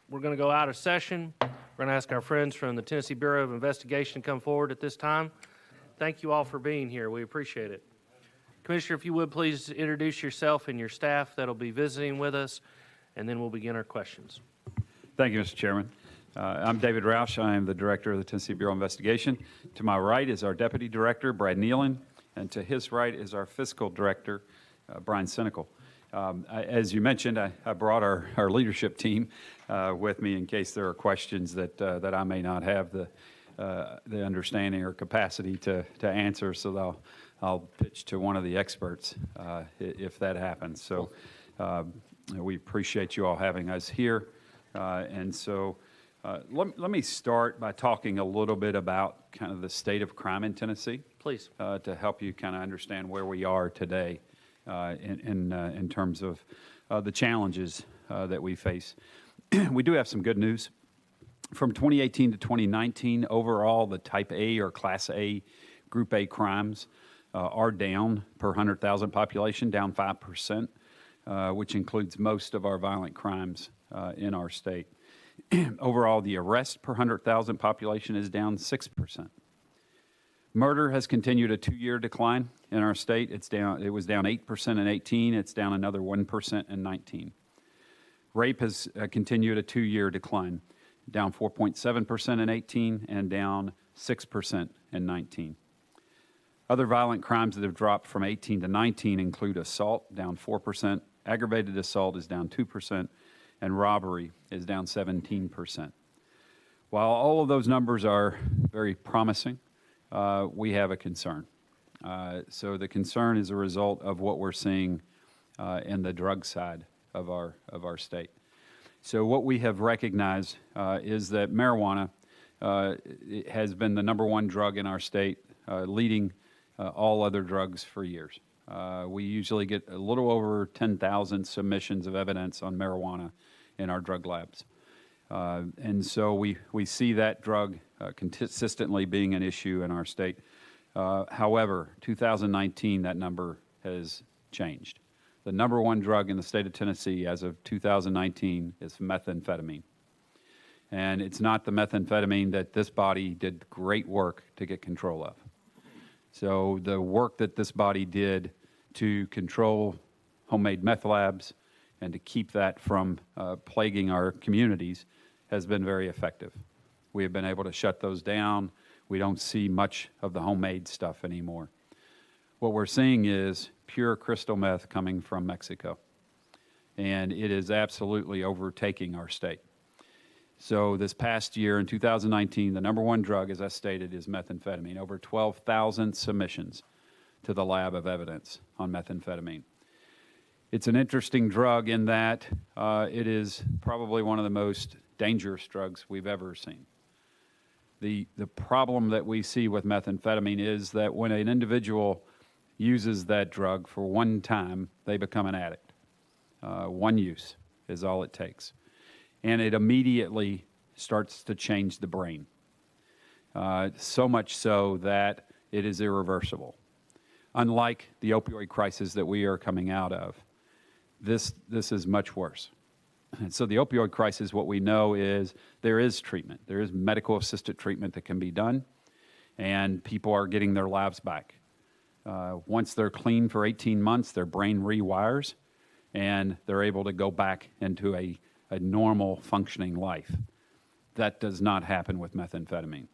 We're going to go out of session. We're going to ask our friends from the Tennessee Bureau of Investigation to come forward at this time. Thank you all for being here. We appreciate it. Commissioner, if you would please introduce yourself and your staff that'll be visiting with us, and then we'll begin our questions. Thank you, Mr. Chairman. I'm David Roush. I am the Director of the Tennessee Bureau of Investigation. To my right is our Deputy Director, Brad Nealon, and to his right is our Fiscal Director, Brian Sinecal. As you mentioned, I brought our leadership team with me in case there are questions that I may not have the understanding or capacity to answer, so I'll pitch to one of the experts if that happens. So we appreciate you all having us here. And so let me start by talking a little bit about kind of the state of crime in Tennessee. Please. To help you kind of understand where we are today in terms of the challenges that we face. We do have some good news. From 2018 to 2019, overall, the Type A or Class A, Group A crimes are down per 100,000 population, down 5%, which includes most of our violent crimes in our state. Overall, the arrest per 100,000 population is down 6%. Murder has continued a 2-year decline in our state. It was down 8% in 18. It's down another 1% in 19. Rape has continued a 2-year decline, down 4.7% in 18 and down 6% in 19. Other violent crimes that have dropped from 18 to 19 include assault, down 4%, aggravated assault is down 2%, and robbery is down 17%. While all of those numbers are very promising, we have a concern. So the concern is a result of what we're seeing in the drug side of our state. So what we have recognized is that marijuana has been the #1 drug in our state, leading all other drugs for years. We usually get a little over 10,000 submissions of evidence on marijuana in our drug labs. And so we see that drug consistently being an issue in our state. However, 2019, that number has changed. The #1 drug in the state of Tennessee as of 2019 is methamphetamine. And it's not the methamphetamine that this body did great work to get control of. So the work that this body did to control homemade meth labs and to keep that from plaguing our communities has been very effective. We have been able to shut those down. We don't see much of the homemade stuff anymore. What we're seeing is pure crystal meth coming from Mexico, and it is absolutely overtaking our state. So this past year, in 2019, the #1 drug, as I stated, is methamphetamine. Over 12,000 submissions to the lab of evidence on methamphetamine. It's an interesting drug in that it is probably one of the most dangerous drugs we've ever seen. The problem that we see with methamphetamine is that when an individual uses that drug for one time, they become an addict. One use is all it takes. And it immediately starts to change the brain. So much so that it is irreversible. Unlike the opioid crisis that we are coming out of, this is much worse. And so the opioid crisis, what we know is there is treatment. There is medical-assisted treatment that can be done, and people are getting their lives back. Once they're clean for 18 months, their brain rewires, and they're able to go back into a normal functioning life. That does not happen with methamphetamine.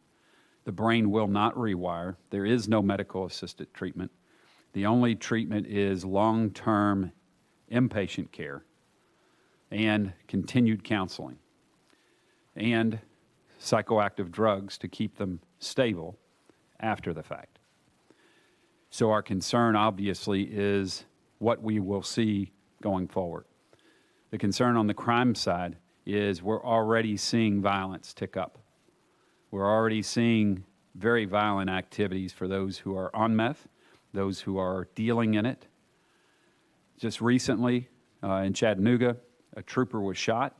The brain will not rewire. There is no medical-assisted treatment. The only treatment is long-term inpatient care and continued counseling and psychoactive drugs to keep them stable after the fact. So our concern, obviously, is what we will see going forward. The concern on the crime side is we're already seeing violence tick up. We're already seeing very violent activities for those who are on meth, those who are dealing in it. Just recently in Chattanooga, a trooper was shot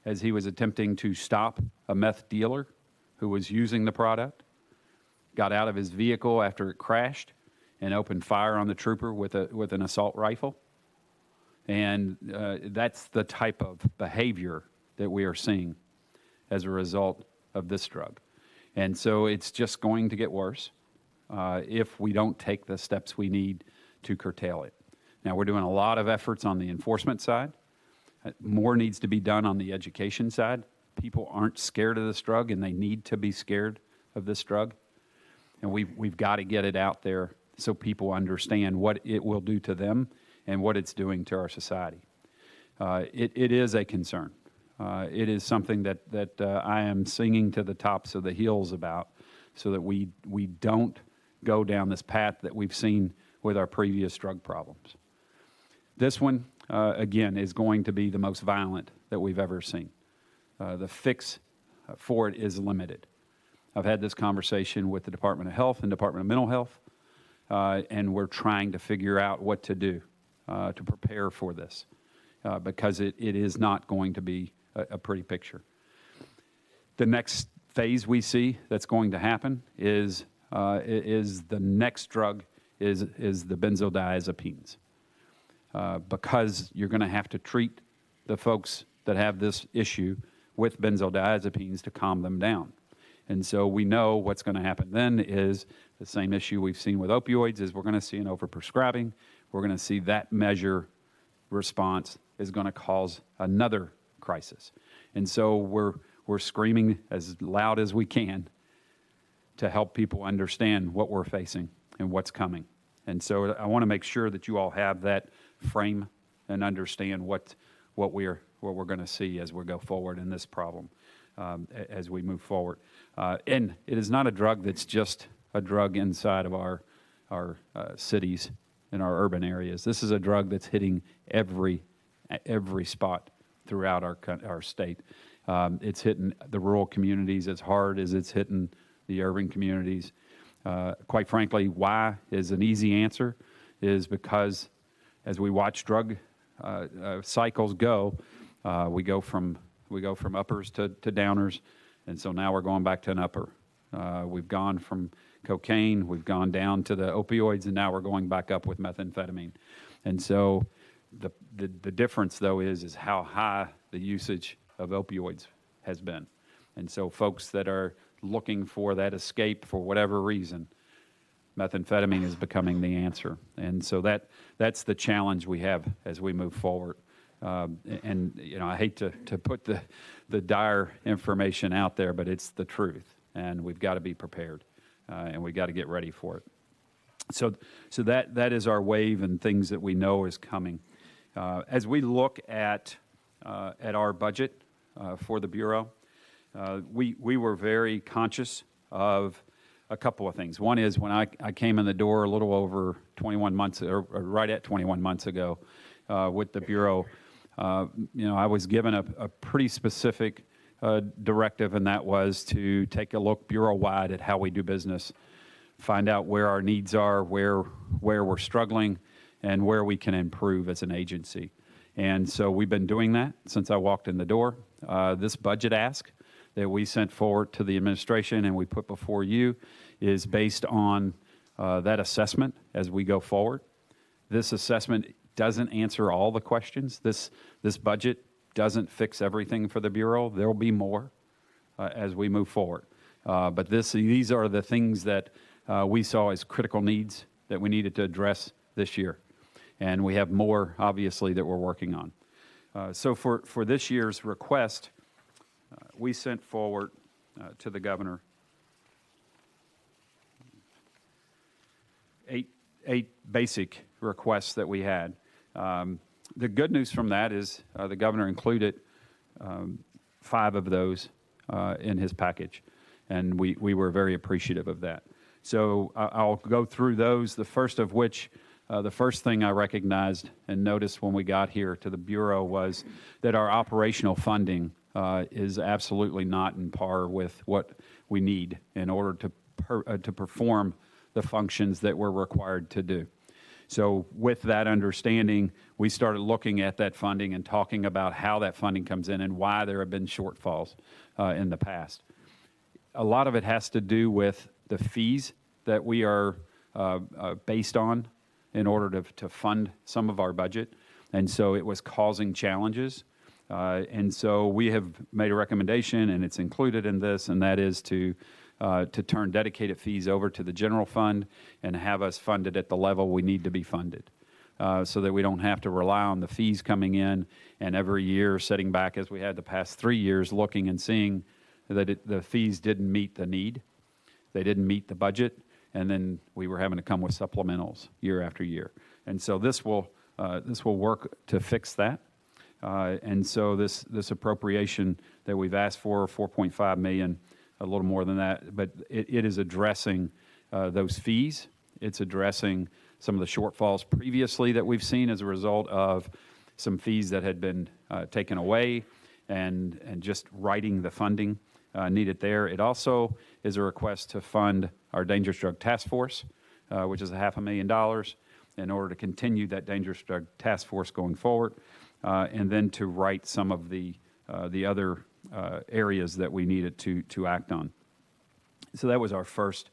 as he was attempting to stop a meth dealer who was using the product, got out of his vehicle after it crashed, and opened fire on the trooper with an assault rifle. And that's the type of behavior that we are seeing as a result of this drug. And so it's just going to get worse if we don't take the steps we need to curtail it. Now, we're doing a lot of efforts on the enforcement side. More needs to be done on the education side. People aren't scared of this drug, and they need to be scared of this drug. And we've got to get it out there so people understand what it will do to them and what it's doing to our society. It is a concern. It is something that I am singing to the tops of the hills about, so that we don't go down this path that we've seen with our previous drug problems. This one, again, is going to be the most violent that we've ever seen. The fix for it is limited. I've had this conversation with the Department of Health and Department of Mental Health, and we're trying to figure out what to do to prepare for this, because it is not going to be a pretty picture. The next phase we see that's going to happen is the next drug is the benzodiazepines, because you're going to have to treat the folks that have this issue with benzodiazepines to calm them down. And so we know what's going to happen then is the same issue we've seen with opioids, is we're going to see an overprescribing. We're going to see that measure response is going to cause another crisis. And so we're screaming as loud as we can to help people understand what we're facing and what's coming. And so I want to make sure that you all have that frame and understand what we're going to see as we go forward in this problem, as we move forward. And it is not a drug that's just a drug inside of our cities and our urban areas. This is a drug that's hitting every spot throughout our state. It's hitting the rural communities as hard as it's hitting the urban communities. Quite frankly, why is an easy answer, is because as we watch drug cycles go, we go from uppers to downers, and so now we're going back to an upper. We've gone from cocaine, we've gone down to the opioids, and now we're going back up with methamphetamine. And so the difference, though, is how high the usage of opioids has been. And so folks that are looking for that escape for whatever reason, methamphetamine is becoming the answer. And so that's the challenge we have as we move forward. And you know, I hate to put the dire information out there, but it's the truth, and we've got to be prepared, and we've got to get ready for it. So that is our wave and things that we know is coming. As we look at our budget for the Bureau, we were very conscious of a couple of things. One is when I came in the door a little over 21 months, or right at 21 months ago, with the Bureau, I was given a pretty specific directive, and that was to take a look bureau-wide at how we do business, find out where our needs are, where we're struggling, and where we can improve as an agency. And so we've been doing that since I walked in the door. This budget ask that we sent forward to the administration and we put before you is based on that assessment as we go forward. This assessment doesn't answer all the questions. This budget doesn't fix everything for the Bureau. There will be more as we move forward. But these are the things that we saw as critical needs that we needed to address this year. And we have more, obviously, that we're working on. So for this year's request, we sent forward to the governor eight basic requests that we had. The good news from that is the governor included 5 of those in his package, and we were very appreciative of that. So I'll go through those, the first of which, the first thing I recognized and noticed when we got here to the Bureau was that our operational funding is absolutely not in par with what we need in order to perform the functions that we're required to do. So with that understanding, we started looking at that funding and talking about how that funding comes in and why there have been shortfalls in the past. A lot of it has to do with the fees that we are based on in order to fund some of our budget. And so it was causing challenges. And so we have made a recommendation, and it's included in this, and that is to turn dedicated fees over to the general fund and have us funded at the level we need to be funded, so that we don't have to rely on the fees coming in and every year sitting back, as we had the past 3 years, looking and seeing that the fees didn't meet the need, they didn't meet the budget, and then we were having to come with supplementals year after year. And so this will work to fix that. And so this appropriation that we've asked for, $4.5 million, a little more than that, but it is addressing those fees. It's addressing some of the shortfalls previously that we've seen as a result of some fees that had been taken away and just writing the funding needed there. It also is a request to fund our Dangerous Drug Task Force, which is $500,000, in order to continue that Dangerous Drug Task Force going forward, and then to write some of the other areas that we needed to act on. So that was our first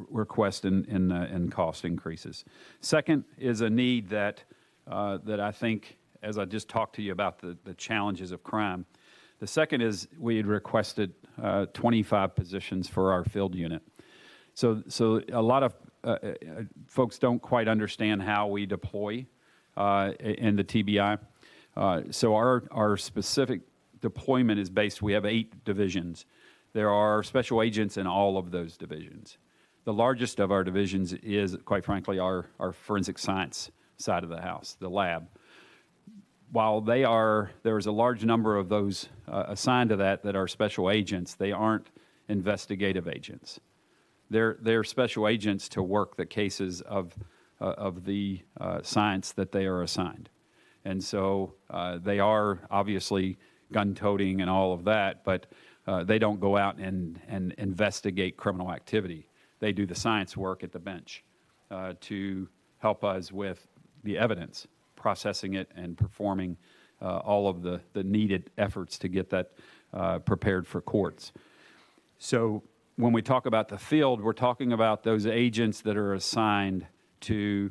request in cost increases. Second is a need that I think, as I just talked to you about the challenges of crime, the second is we had requested 25 positions for our field unit. So a lot of folks don't quite understand how we deploy in the TBI. So our specific deployment is based, we have 8 divisions. There are special agents in all of those divisions. The largest of our divisions is, quite frankly, our forensic science side of the house, the lab. While there's a large number of those assigned to that are special agents, they aren't investigative agents. They're special agents to work the cases of the science that they are assigned. And so they are obviously gun-toting and all of that, but they don't go out and investigate criminal activity. They do the science work at the bench to help us with the evidence, processing it and performing all of the needed efforts to get that prepared for courts. So when we talk about the field, we're talking about those agents that are assigned to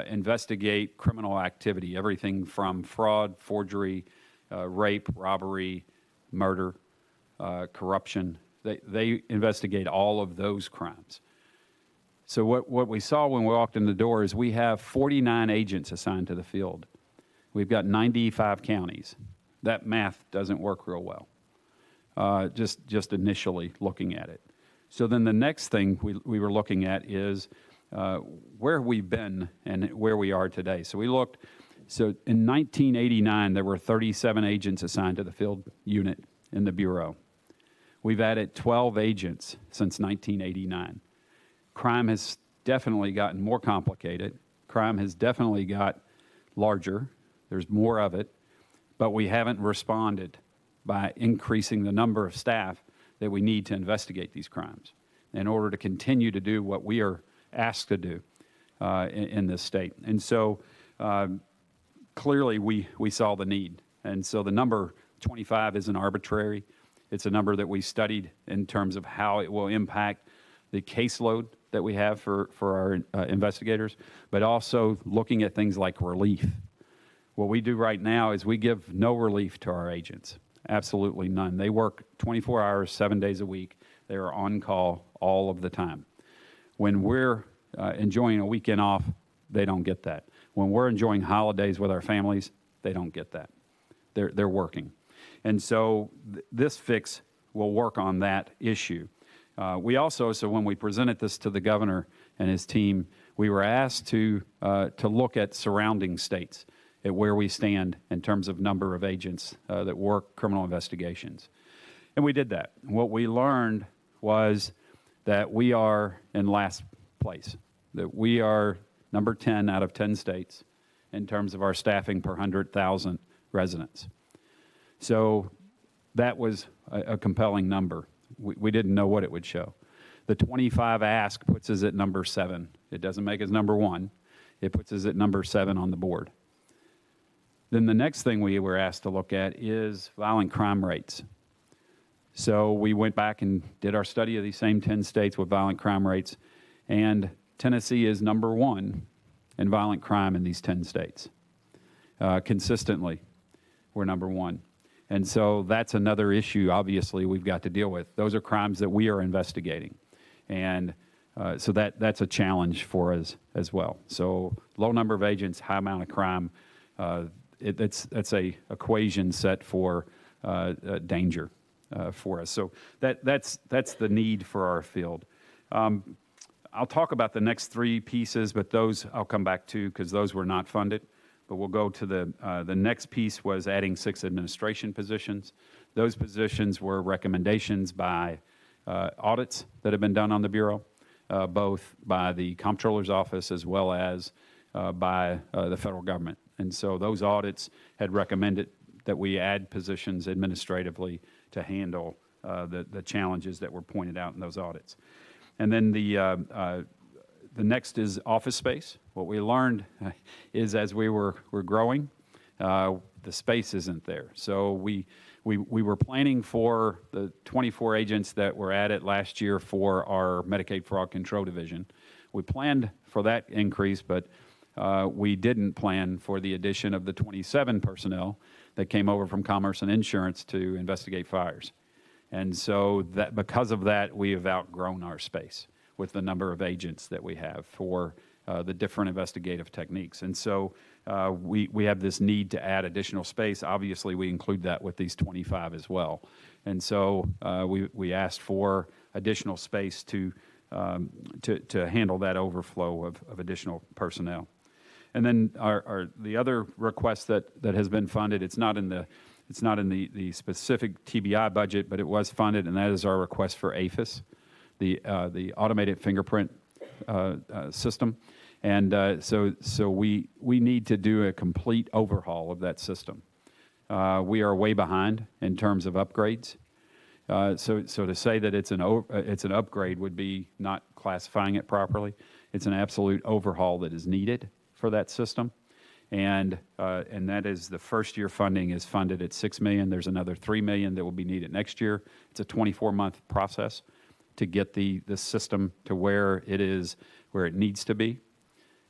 investigate criminal activity, everything from fraud, forgery, rape, robbery, murder, corruption. They investigate all of those crimes. So what we saw when we walked in the door is we have 49 agents assigned to the field. We've got 95 counties. That math doesn't work real well, just initially looking at it. So then the next thing we were looking at is where we've been and where we are today. So we looked, so in 1989, there were 37 agents assigned to the field unit in the Bureau. We've added 12 agents since 1989. Crime has definitely gotten more complicated. Crime has definitely got larger. There's more of it, but we haven't responded by increasing the number of staff that we need to investigate these crimes in order to continue to do what we are asked to do in this state. And so clearly we saw the need. And so the number 25 isn't arbitrary. It's a number that we studied in terms of how it will impact the caseload that we have for our investigators, but also looking at things like relief. What we do right now is we give no relief to our agents, absolutely none. They work 24 hours, 7 days a week. They are on call all of the time. When we're enjoying a weekend off, they don't get that. When we're enjoying holidays with our families, they don't get that. They're working. And so this fix will work on that issue. We also, so when we presented this to the governor and his team, we were asked to look at surrounding states, at where we stand in terms of number of agents that work criminal investigations. And we did that. What we learned was that we are in last place, that we are number 10 out of 10 states in terms of our staffing per 100,000 residents. So that was a compelling number. We didn't know what it would show. The 25 ask puts us at number 7. It doesn't make us number 1. It puts us at number 7 on the board. Then the next thing we were asked to look at is violent crime rates. So we went back and did our study of these same 10 states with violent crime rates, and Tennessee is number 1 in violent crime in these 10 states, consistently. we're number one. And so that's another issue, obviously, we've got to deal with. Those are crimes that we are investigating. And so that's a challenge for us as well. So low number of agents, high amount of crime, that's a equation set for danger for us. So that's the need for our field. I'll talk about the next three pieces, but those I'll come back to because those were not funded. But we'll go to the next piece was adding 6 administration positions. Those positions were recommendations by audits that have been done on the Bureau, both by the Comptroller's Office as well as by the federal government. And so those audits had recommended that we add positions administratively to handle the challenges that were pointed out in those audits. And then the next is office space. What we learned is as we were growing, the space isn't there. So we were planning for the 24 agents that were added last year for our Medicaid Fraud Control Division. We planned for that increase, but we didn't plan for the addition of the 27 personnel that came over from Commerce and Insurance to investigate fires. And so that because of that, we have outgrown our space with the number of agents that we have for the different investigative techniques. And so we have this need to add additional space. Obviously, we include that with these 25 as well. And so we asked for additional space to handle that overflow of additional personnel. And then the other request that has been funded, it's not in the specific TBI budget, but it was funded, and that is our request for APHIS, the automated fingerprint system. And so we need to do a complete overhaul of that system. We are way behind in terms of upgrades. So to say that it's an upgrade would be not classifying it properly. It's an absolute overhaul that is needed for that system. And that is the first year funding is funded at $6 million. There's another $3 million that will be needed next year. It's a 24-month process to get the system to where it is, where it needs to be.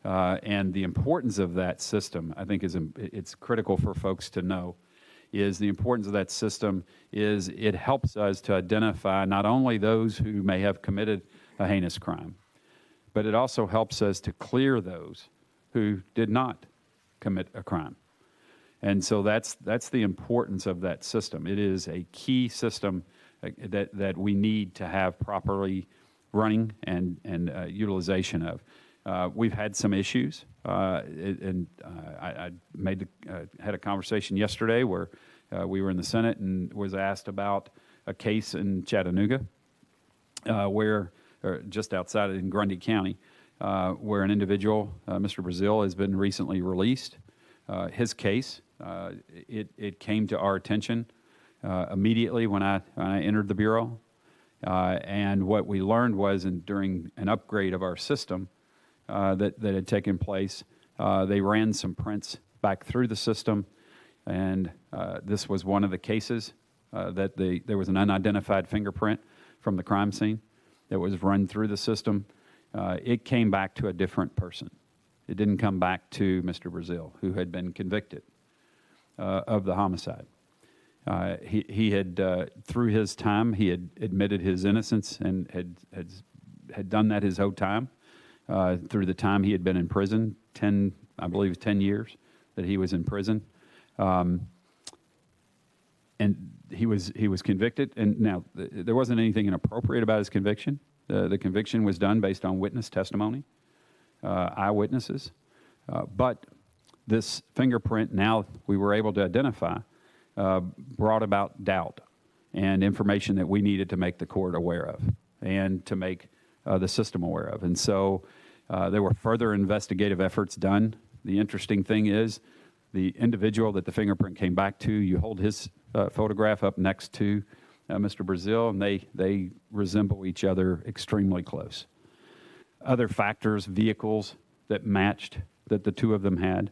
And the importance of that system, I think, it's critical for folks to know, is the importance of that system is it helps us to identify not only those who may have committed a heinous crime, but it also helps us to clear those who did not commit a crime. And so that's the importance of that system. It is a key system that we need to have properly running and utilization of. We've had some issues, and I had a conversation yesterday where we were in the Senate and was asked about a case in Chattanooga, just outside in Greene County, where an individual, Mr. Brazil, has been recently released. His case, it came to our attention immediately when I entered the Bureau. And what we learned was during an upgrade of our system that had taken place, they ran some prints back through the system. And this was one of the cases that there was an unidentified fingerprint from the crime scene that was run through the system. It came back to a different person. It didn't come back to Mr. Brazil, who had been convicted of the homicide. He had, through his time, he had admitted his innocence and had done that his whole time. Through the time he had been in prison, 10 years that he was in prison. And he was convicted. And now, there wasn't anything inappropriate about his conviction. The conviction was done based on witness testimony, eyewitnesses. But this fingerprint, now we were able to identify, brought about doubt and information that we needed to make the court aware of and to make the system aware of. And so there were further investigative efforts done. The interesting thing is the individual that the fingerprint came back to, you hold his photograph up next to Mr. Brazil, and they resemble each other extremely close. Other factors, vehicles that matched that the two of them had.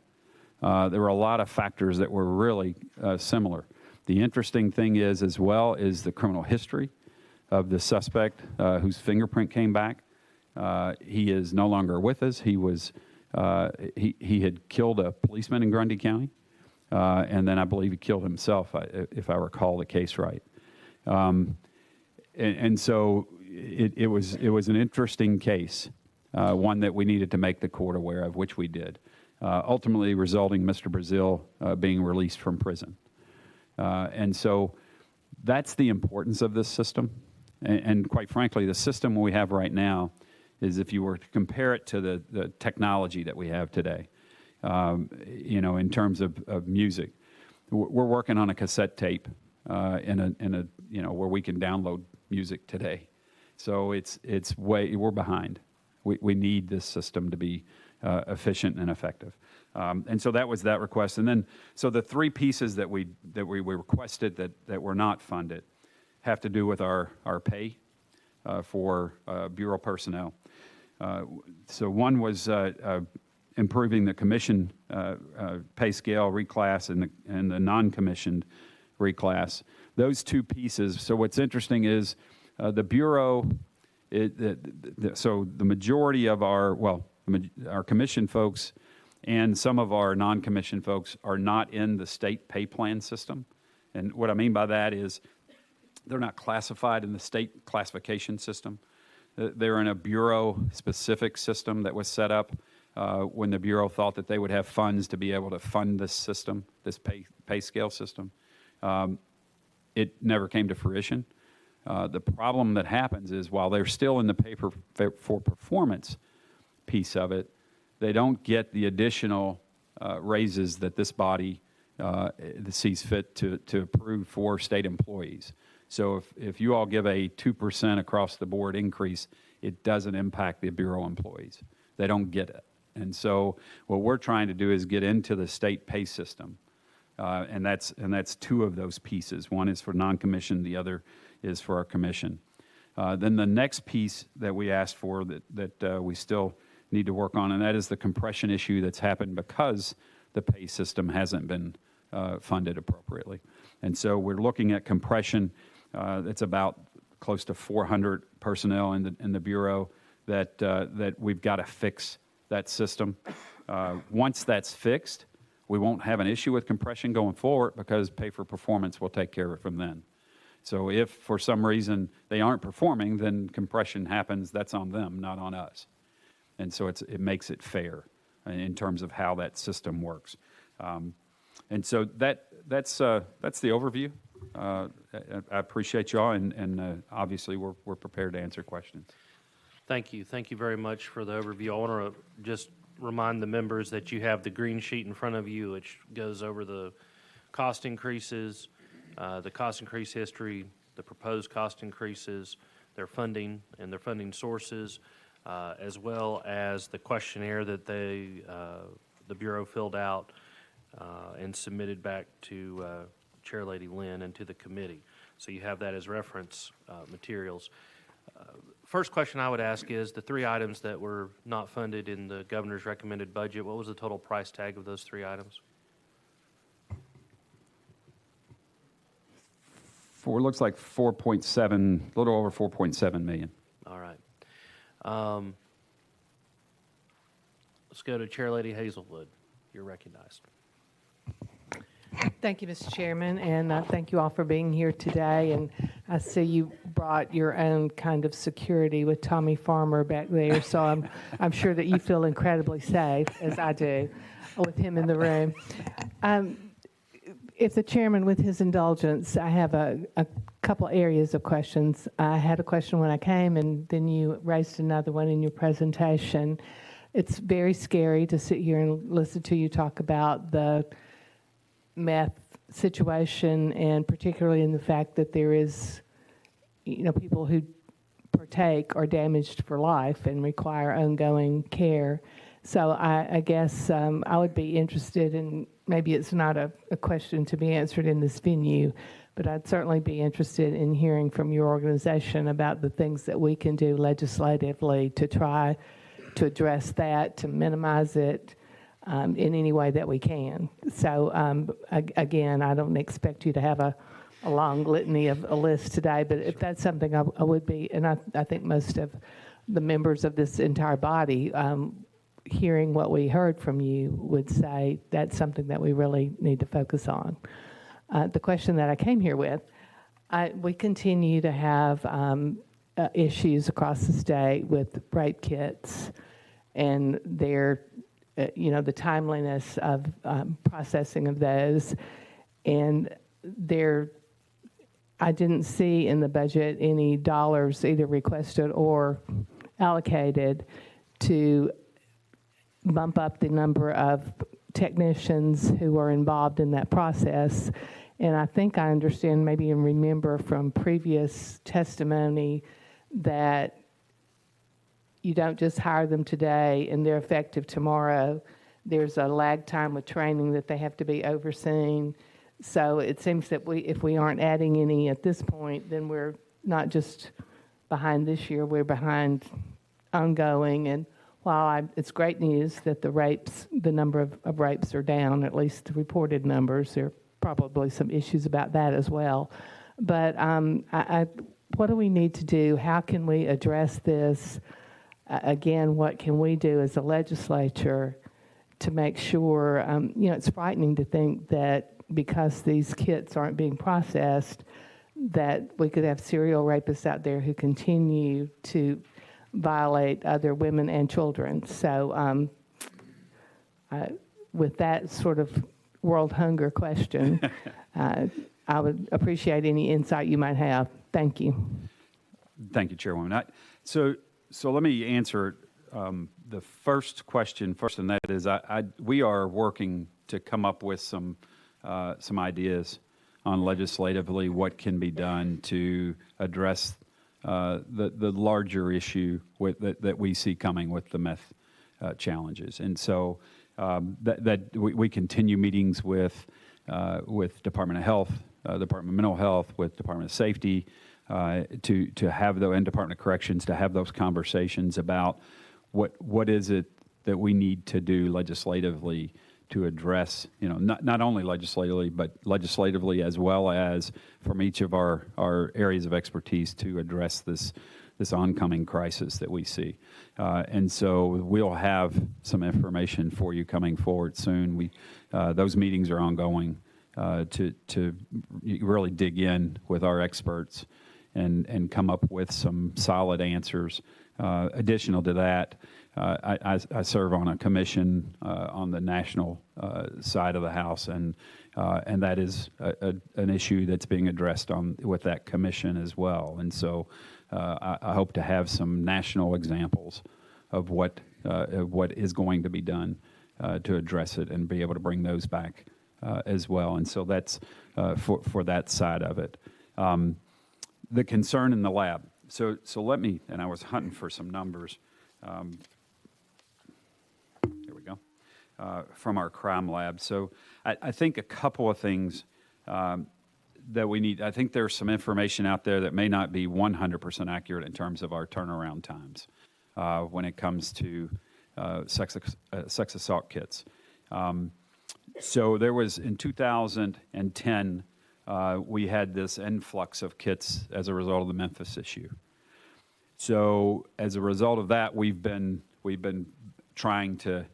There were a lot of factors that were really similar. The interesting thing is, as well, is the criminal history of the suspect whose fingerprint came back. He is no longer with us. He had killed a policeman in Grundy County. and then I believe he killed himself, if I recall the case right. And so it was an interesting case, one that we needed to make the court aware of, which we did, ultimately resulting in Mr. Brazil being released from prison. And so that's the importance of this system. And quite frankly, the system we have right now is, if you were to compare it to the technology that we have today, in terms of music, we're working on a cassette tape where we can download music today. So we're behind. We need this system to be efficient and effective. And so that was that request. And then, so the three pieces that we requested that were not funded have to do with our pay for Bureau personnel. So one was improving the commission pay scale reclass and the non-commissioned reclass. Those two pieces. So what's interesting is the Bureau, so the majority of our commission folks and some of our non-commissioned folks are not in the state pay plan system. And what I mean by that is they're not classified in the state classification system. They're in a Bureau-specific system that was set up when the Bureau thought that they would have funds to be able to fund this system, this pay scale system. It never came to fruition. The problem that happens is, while they're still in the pay for performance piece of it, they don't get the additional raises that this body sees fit to approve for state employees. So if you all give a 2% across the board increase, it doesn't impact the Bureau employees. They don't get it. And so what we're trying to do is get into the state pay system. And that's two of those pieces. One is for non-commissioned, the other is for our commission. Then the next piece that we asked for that we still need to work on, and that is the compression issue that's happened because the pay system hasn't been funded appropriately. And so we're looking at compression. It's about close to 400 personnel in the Bureau that we've got to fix that system. Once that's fixed, we won't have an issue with compression going forward, because pay for performance will take care of it from then. So if for some reason they aren't performing, then compression happens. That's on them, not on us. And so it makes it fair in terms of how that system works. And so that's the overview. I appreciate y'all, and obviously we're prepared to answer questions. Thank you. Thank you very much for the overview. I want to just remind the members that you have the green sheet in front of you, which goes over the cost increases, the cost increase history, the proposed cost increases, their funding and their funding sources, as well as the questionnaire that the Bureau filled out and submitted back to Chair Lady Lynn and to the committee. So you have that as reference materials. First question I would ask is, the three items that were not funded in the governor's recommended budget, what was the total price tag of those three items? Looks like 4.7, a little over 4.7 million. All right. Let's go to Chair Lady Hazelwood. You're recognized. Thank you, Mr. Chairman, and thank you all for being here today. And I see you brought your own kind of security with Tommy Farmer back there, so I'm sure that you feel incredibly safe, as I do, with him in the room. If the chairman, with his indulgence, I have a couple areas of questions. I had a question when I came, and then you raised another one in your presentation. It's very scary to sit here and listen to you talk about the meth situation, and particularly in the fact that there is, people who partake are damaged for life and require ongoing care. So I guess I would be interested in, maybe it's not a question to be answered in this venue, but I'd certainly be interested in hearing from your organization about the things that we can do legislatively to try to address that, to minimize it, in any way that we can. So again, I don't expect you to have a long litany of a list today, but if that's something I would be, and I think most of the members of this entire body hearing what we heard from you, would say that's something that we really need to focus on. The question that I came here with, we continue to have issues across the state with rape kits and their, the timeliness of processing of those. And I didn't see in the budget any dollars either requested or allocated to bump up the number of technicians who are involved in that process. And I think I understand, maybe and remember from previous testimony, that you don't just hire them today and they're effective tomorrow. There's a lag time with training that they have to be overseen. So it seems that if we aren't adding any at this point, then we're not just behind this year, we're behind ongoing. And while it's great news that the number of rapes are down, at least the reported numbers, there are probably some issues about that as well. But what do we need to do? How can we address this? Again, what can we do as a legislature to make sure, it's frightening to think that because these kits aren't being processed, that we could have serial rapists out there who continue to violate other women and children. So with that sort of world hunger question, I would appreciate any insight you might have. Thank you. Thank you, Chairwoman. So let me answer the first question first, and that is, we are working to come up with some ideas on legislatively what can be done to address the larger issue that we see coming with the meth challenges. And so we continue meetings with Department of Health, Department of Mental Health, with Department of Safety, to have and Department of Corrections, to have those conversations about what is it that we need to do legislatively to address, not only legislatively, but legislatively as well as from each of our areas of expertise to address this oncoming crisis that we see. And so we'll have some information for you coming forward soon. Those meetings are ongoing to really dig in with our experts and come up with some solid answers. Additional to that, I serve on a commission on the national side of the House, and that is an issue that's being addressed with that commission as well. And so I hope to have some national examples of what is going to be done to address it and be able to bring those back as well. And so that's for that side of it. The concern in the lab. So let me, and I was hunting for some numbers. Here we go. From our crime lab. So I think a couple of things that we need. I think there's some information out there that may not be 100% accurate in terms of our turnaround times when it comes to sex assault kits. So there was, in 2010, we had this influx of kits as a result of the Memphis issue. So as a result of that, we've been trying to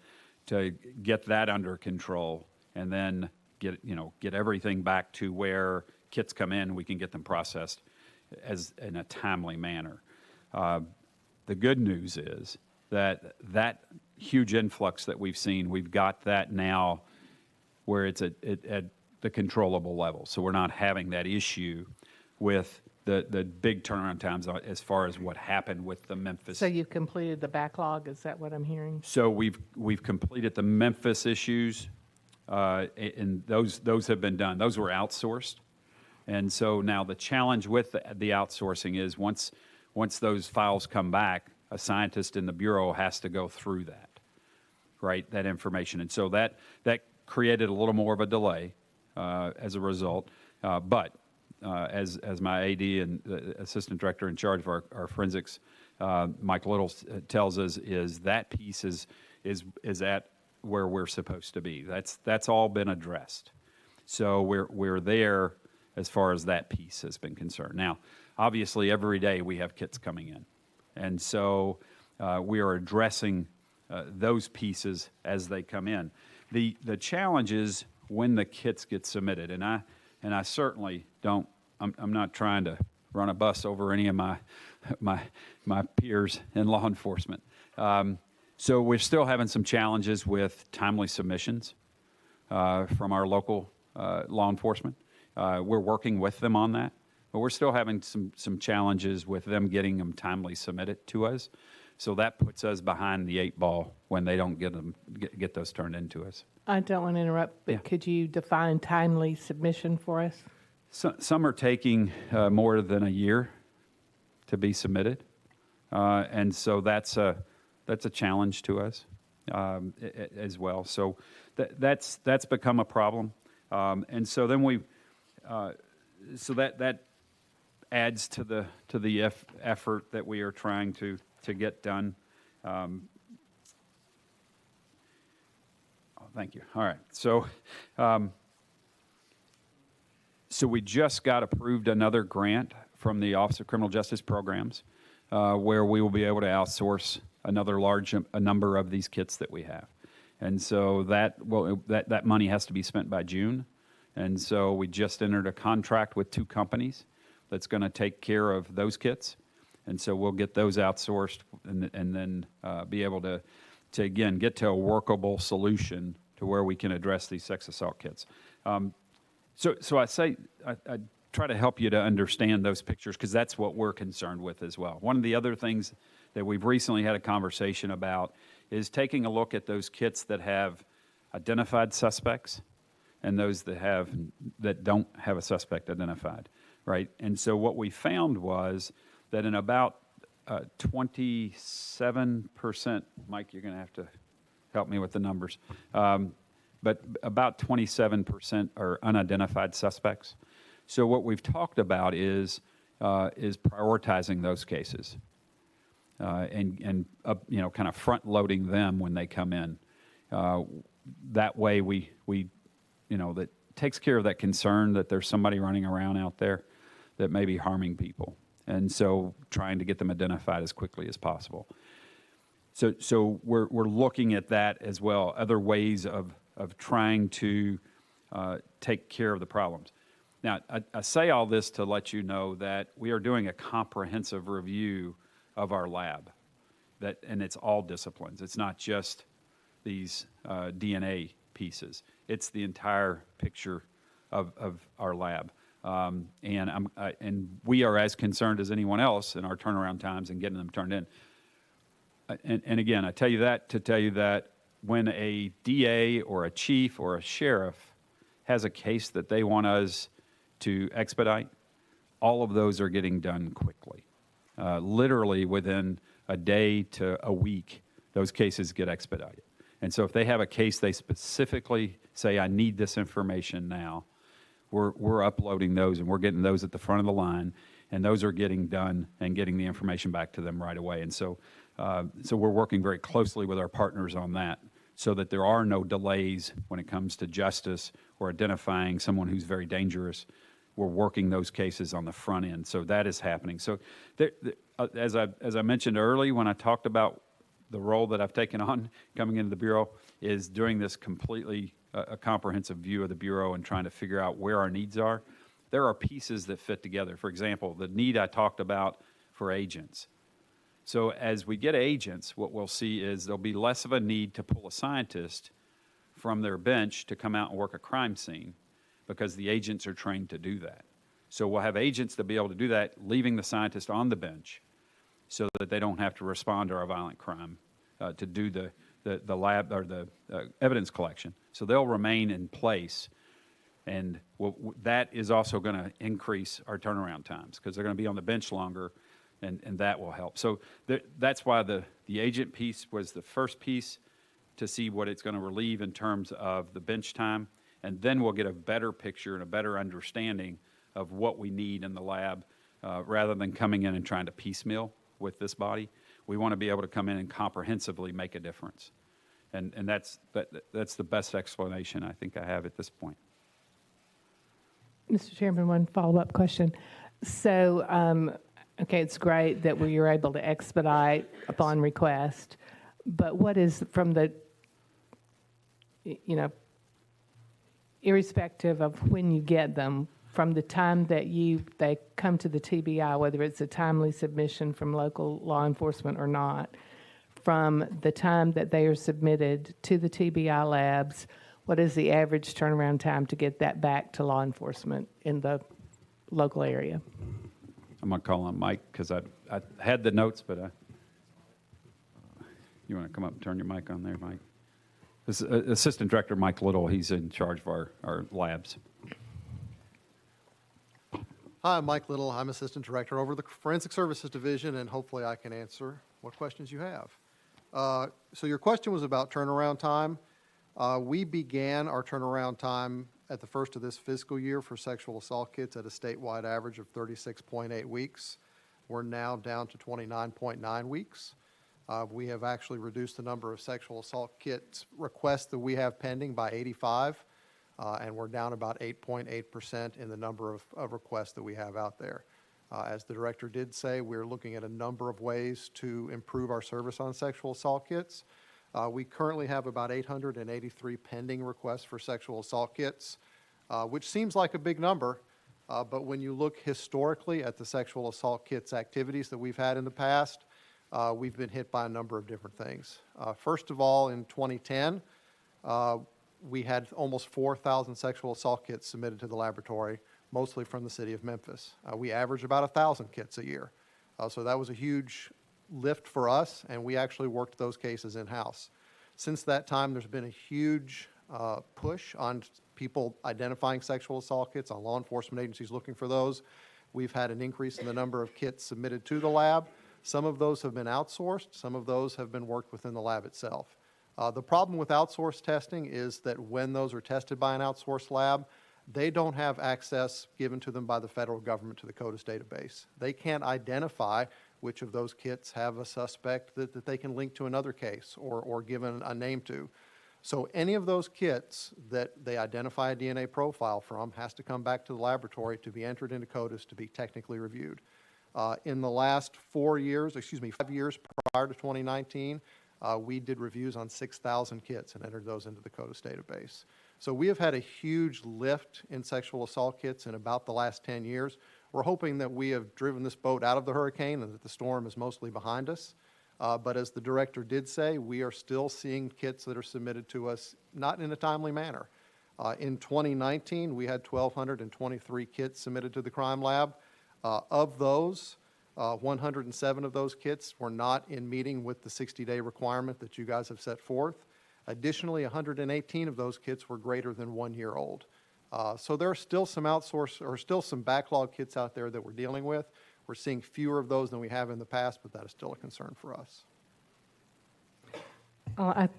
get that under control, and then get everything back to where kits come in, we can get them processed in a timely manner. The good news is that huge influx that we've seen, we've got that now where it's at the controllable level. So we're not having that issue with the big turnaround times as far as what happened with the Memphis. So you've completed the backlog, is that what I'm hearing? So we've completed the Memphis issues, and those have been done. Those were outsourced. And so now the challenge with the outsourcing is once those files come back, a scientist in the Bureau has to go through that, right, that information. And so that created a little more of a delay as a result. But as my AD and the assistant director in charge of our forensics, Mike Little, tells us, is that piece is at where we're supposed to be. That's all been addressed. So we're there as far as that piece has been concerned. Now, obviously, every day we have kits coming in, and so we are addressing those pieces as they come in. The challenge is when the kits get submitted, and I certainly don't. I'm not trying to run a bus over any of my peers in law enforcement. So we're still having some challenges with timely submissions from our local law enforcement. We're working with them on that, but we're still having some challenges with them getting them timely submitted to us. So that puts us behind the 8 ball when they don't get those turned into us. I don't want to interrupt, but Yeah. could you define timely submission for us? Some are taking more than a year to be submitted, and so that's a challenge to us as well. So that's become a problem, and so then so that adds to the effort that we are trying to get done. Thank you. All right. So we just got approved another grant from the Office of Criminal Justice Programs, where we will be able to outsource another a number of these kits that we have, and so that money has to be spent by June, and so we just entered a contract with 2 companies that's going to take care of those kits, and so we'll get those outsourced and then be able to again get to a workable solution to where we can address these sex assault kits. So I try to help you to understand those pictures because that's what we're concerned with as well. One of the other things that we've recently had a conversation about is taking a look at those kits that have identified suspects and those that don't have a suspect identified, right? And so what we found was that in about 27%, Mike, you're going to have to help me with the numbers, but about 27% are unidentified suspects. So what we've talked about is prioritizing those cases and kind of front loading them when they come in. That way we that takes care of that concern that there's somebody running around out there that may be harming people, and so trying to get them identified as quickly as possible. So we're looking at that as well, other ways of trying to take care of the problems. Now, I say all this to let you know that we are doing a comprehensive review of our lab, and it's all disciplines. It's not just these DNA pieces. It's the entire picture of our lab. And we are as concerned as anyone else in our turnaround times and getting them turned in. And again, I tell you that to tell you that when a DA or a chief or a sheriff has a case that they want us to expedite, all of those are getting done quickly. Literally within a day to a week, those cases get expedited. And so if they have a case they specifically say, I need this information now, we're uploading those and we're getting those at the front of the line, and those are getting done and getting the information back to them right away. And so we're working very closely with our partners on that so that there are no delays when it comes to justice or identifying someone who's very dangerous. We're working those cases on the front end. So that is happening. So as I mentioned early when I talked about the role that I've taken on coming into the Bureau is doing this completely a comprehensive view of the Bureau and trying to figure out where our needs are. There are pieces that fit together. For example, the need I talked about for agents. So as we get agents, what we'll see is there'll be less of a need to pull a scientist from their bench to come out and work a crime scene because the agents are trained to do that. So we'll have agents to be able to do that, leaving the scientist on the bench so that they don't have to respond to a violent crime to do the lab or the evidence collection. So they'll remain in place. And that is also going to increase our turnaround times because they're going to be on the bench longer, and that will help. So that's why the agent piece was the first piece to see what it's going to relieve in terms of the bench time, and then we'll get a better picture and a better understanding of what we need in the lab rather than coming in and trying to piecemeal with this body. We want to be able to come in and comprehensively make a difference. And that's the best explanation I think I have at this point. Mr. Chairman, one follow-up question. So, okay, it's great that we are able to expedite upon request, But what is from the, irrespective of when you get them, from the time that they come to the TBI, whether it's a timely submission from local law enforcement or not, from the time that they are submitted to the TBI labs, what is the average turnaround time to get that back to law enforcement in the local area? I'm going to call on Mike because I had the notes, but you want to come up and turn your mic on there, Mike? This Assistant Director Mike Little, he's in charge of our labs. Hi, I'm Mike Little. I'm Assistant Director over the Forensic Services Division, and hopefully I can answer what questions you have. So your question was about turnaround time. We began our turnaround time at the first of this fiscal year for sexual assault kits at a statewide average of 36.8 weeks. We're now down to 29.9 weeks. We have actually reduced the number of sexual assault kits requests that we have pending by 85. And we're down about 8.8% in the number of requests that we have out there. As the director did say, we're looking at a number of ways to improve our service on sexual assault kits. We currently have about 883 pending requests for sexual assault kits, which seems like a big number, but when you look historically at the sexual assault kits activities that we've had in the past, we've been hit by a number of different things. First of all, in 2010, we had almost 4,000 sexual assault kits submitted to the laboratory, mostly from the city of Memphis. We average about 1,000 kits a year. So that was a huge lift for us, and we actually worked those cases in-house. Since that time, there's been a huge push on people identifying sexual assault kits, on law enforcement agencies looking for those. We've had an increase in the number of kits submitted to the lab. Some of those have been outsourced. Some of those have been worked within the lab itself. The problem with outsourced testing is that when those are tested by an outsourced lab, they don't have access given to them by the federal government to the CODIS database. They can't identify which of those kits have a suspect that they can link to another case or give a name to. So any of those kits that they identify a DNA profile from has to come back to the laboratory to be entered into CODIS to be technically reviewed. In the last 5 years prior to 2019, we did reviews on 6,000 kits and entered those into the CODIS database. So we have had a huge lift in sexual assault kits in about the last 10 years. We're hoping that we have driven this boat out of the hurricane and that the storm is mostly behind us. But as the director did say, we are still seeing kits that are submitted to us not in a timely manner. In 2019, we had 1,223 kits submitted to the crime lab. Of those, 107 of those kits were not in meeting with the 60-day requirement that you guys have set forth. Additionally, 118 of those kits were greater than 1 year old. So there are still some some backlog kits out there that we're dealing with. We're seeing fewer of those than we have in the past, but that is still a concern for us. I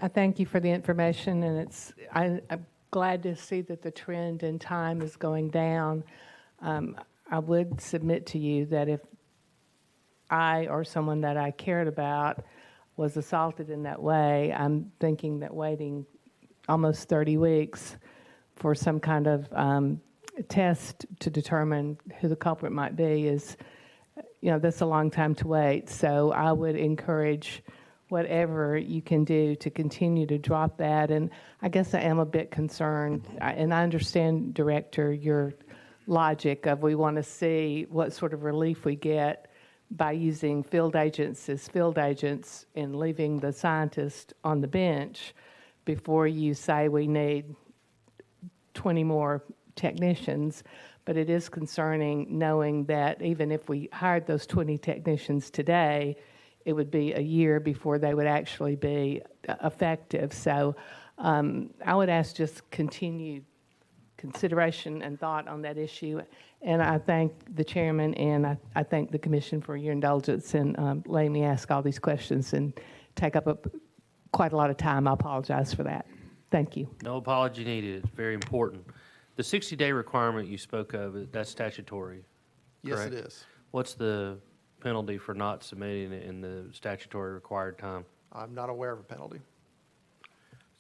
thank you for the information, and I'm glad to see that the trend in time is going down. I would submit to you that if I or someone that I cared about was assaulted in that way, I'm thinking that waiting almost 30 weeks for some kind of test to determine who the culprit might be is, that's a long time to wait. So I would encourage whatever you can do to continue to drop that. And I guess I am a bit concerned, and I understand, Director, your logic of we want to see what sort of relief we get by using field agents as field agents and leaving the scientist on the bench before you say we need 20 more technicians. But it is concerning knowing that even if we hired those 20 technicians today, it would be a year before they would actually be effective. So I would ask just continued consideration and thought on that issue. And I thank the chairman and I thank the commission for your indulgence in letting me ask all these questions and take up quite a lot of time. I apologize for that. Thank you. No apology needed. It's very important. The 60-day requirement you spoke of, that's statutory, Yes, correct? it is. What's the penalty for not submitting it in the statutory required time? I'm not aware of a penalty.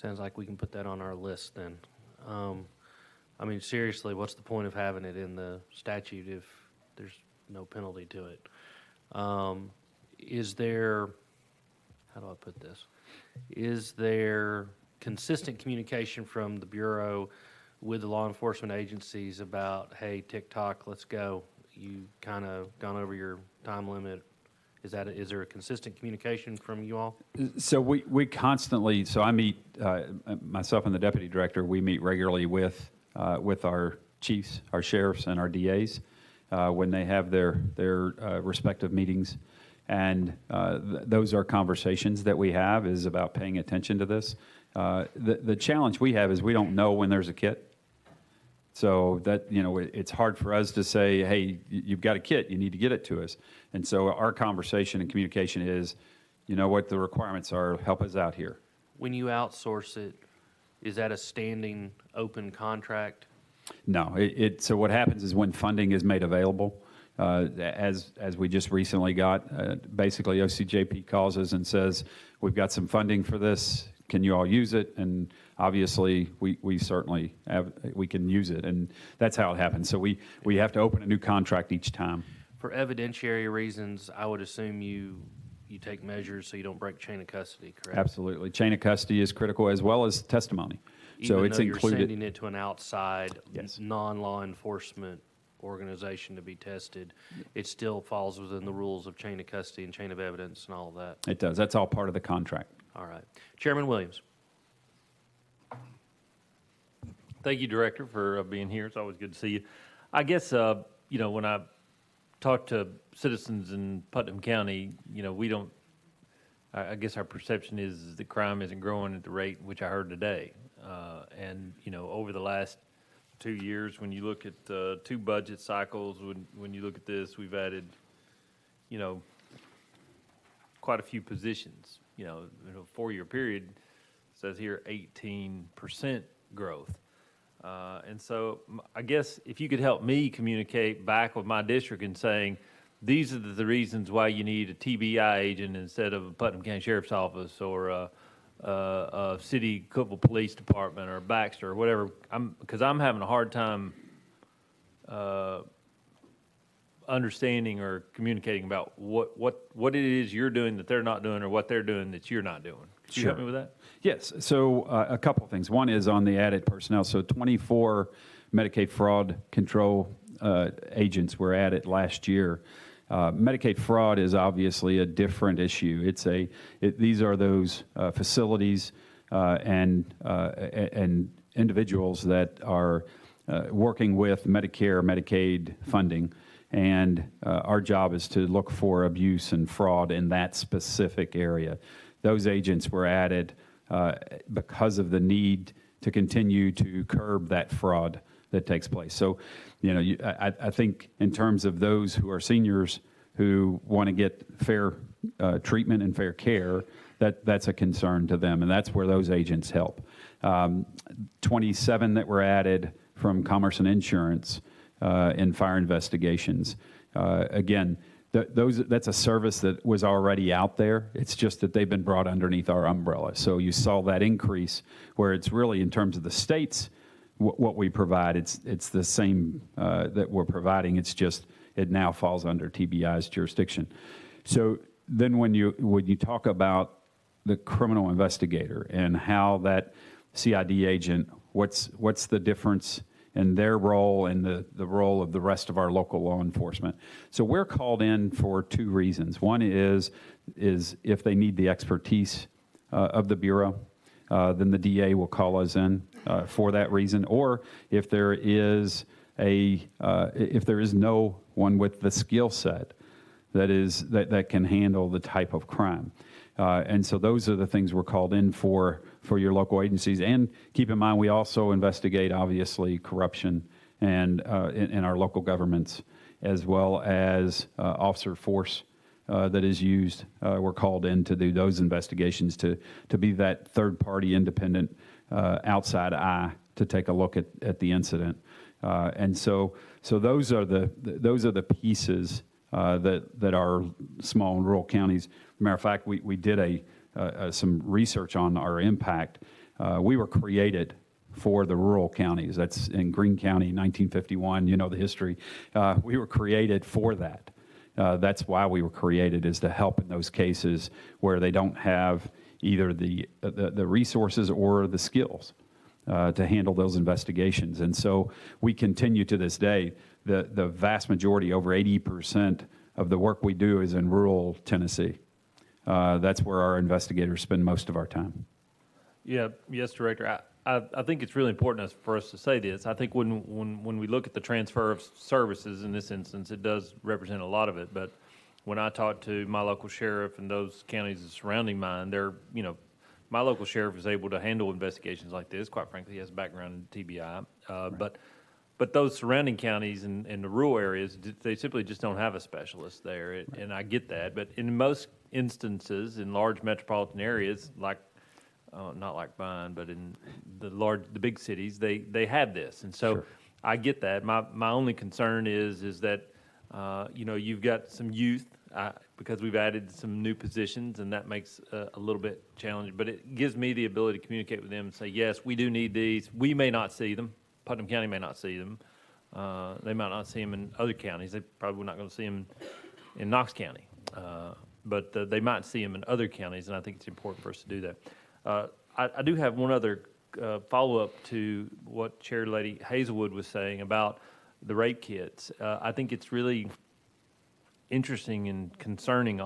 Sounds like we can put that on our list then. Seriously, what's the point of having it in the statute if there's no penalty to it? Is there how do I put this? Is there consistent communication from the Bureau with the law enforcement agencies about, hey, TikTok, let's go? You kind of gone over your time limit. Is there a consistent communication from you all? So we constantly, so I meet, myself and the deputy director, we meet regularly with our chiefs, our sheriffs, and our DAs when they have their respective meetings. And those are conversations that we have, is about paying attention to this. The challenge we have is we don't know when there's a kit. So that, it's hard for us to say, hey, you've got a kit, you need to get it to us. And so our conversation and communication is, what the requirements are, help us out here. When you outsource it, is that a standing open contract? No, so what happens is when funding is made available, as we just recently got, basically OCJP calls us and says, we've got some funding for this, can you all use it? And obviously, we certainly we can use it, and that's how it happens. So we have to open a new contract each time. For evidentiary reasons, I would assume you take measures so you don't break chain of custody, correct? Absolutely. Chain of custody is critical, as well as testimony. So it's Even though included. you're sending it to an outside, Yes. non-law enforcement organization to be tested, it still falls within the rules of chain of custody and chain of evidence and all of that. It does. That's all part of the contract. All right. Chairman Williams. Thank you, Director, for being here. It's always good to see you. I guess, when I talk to citizens in Putnam County, we don't, I guess our perception is that crime isn't growing at the rate which I heard today. And, over the last 2 years, when you look at 2 budget cycles, when you look at this, we've added, quite a few positions. In a 4-year period, it says here 18% growth. And so I guess if you could help me communicate back with my district and saying, these are the reasons why you need a TBI agent instead of a Putnam County Sheriff's Office or a City Cookeville Police Department or Baxter or whatever, because I'm having a hard time understanding or communicating about what it is you're doing that they're not doing or what they're doing that you're not doing. Could you help me with that? Yes. So a couple of things. One is on the added personnel. So 24 Medicaid fraud control agents were added last year. Medicaid fraud is obviously a different issue. These are those facilities and individuals that are working with Medicare, Medicaid funding, and our job is to look for abuse and fraud in that specific area. Those agents were added because of the need to continue to curb that fraud that takes place. So, I think in terms of those who are seniors who want to get fair treatment and fair care, that's a concern to them, and that's where those agents help. 27 that were added from Commerce and Insurance in fire investigations. Again, that's a service that was already out there. It's just that they've been brought underneath our umbrella. So you saw that increase where it's really, in terms of the states, what we provide, it's the same that we're providing. It's just it now falls under TBI's jurisdiction. So then when you talk about the criminal investigator and how that CID agent, what's the difference in their role and the role of the rest of our local law enforcement? So we're called in for 2 reasons. One is if they need the expertise of the Bureau, then the DA will call us in for that reason. Or if there is no one with the skill set that can handle the type of crime. And so those are the things we're called in for your local agencies. And keep in mind, we also investigate, obviously, corruption and in our local governments, as well as officer force that is used. We're called in to do those investigations to be that third-party independent outside eye to take a look at the incident. And so those are the pieces that are small and rural counties. Matter of fact, we did some research on our impact. We were created for the rural counties. That's in Greene County, 1951. You know the history. We were created for that. That's why we were created, is to help in those cases where they don't have either the resources or the skills to handle those investigations. And so we continue to this day. The vast majority, over 80% of the work we do is in rural Tennessee. That's where our investigators spend most of our time. Yeah, yes, Director. I think it's really important for us to say this. I think when we look at the transfer of services in this instance, it does represent a lot of it. But when I talk to my local sheriff and those counties surrounding mine, my local sheriff is able to handle investigations like this. Quite frankly, he has a background in TBI. Right. But those surrounding counties and the rural areas, they simply just don't have a specialist there, and I get that. But in most instances, in large metropolitan areas, like not like mine, but in the big cities, they have this, and so Sure. I get that. My only concern is that you've got some youth because we've added some new positions, and that makes a little bit challenging. But it gives me the ability to communicate with them and say, yes, we do need these. We may not see them. Putnam County may not see them. They might not see them in other counties. They probably not going to see them in Knox County. But they might see them in other counties, and I think it's important for us to do that. I do have one other follow-up to what Chair Lady Hazelwood was saying about the rape kits. I think it's really interesting and concerning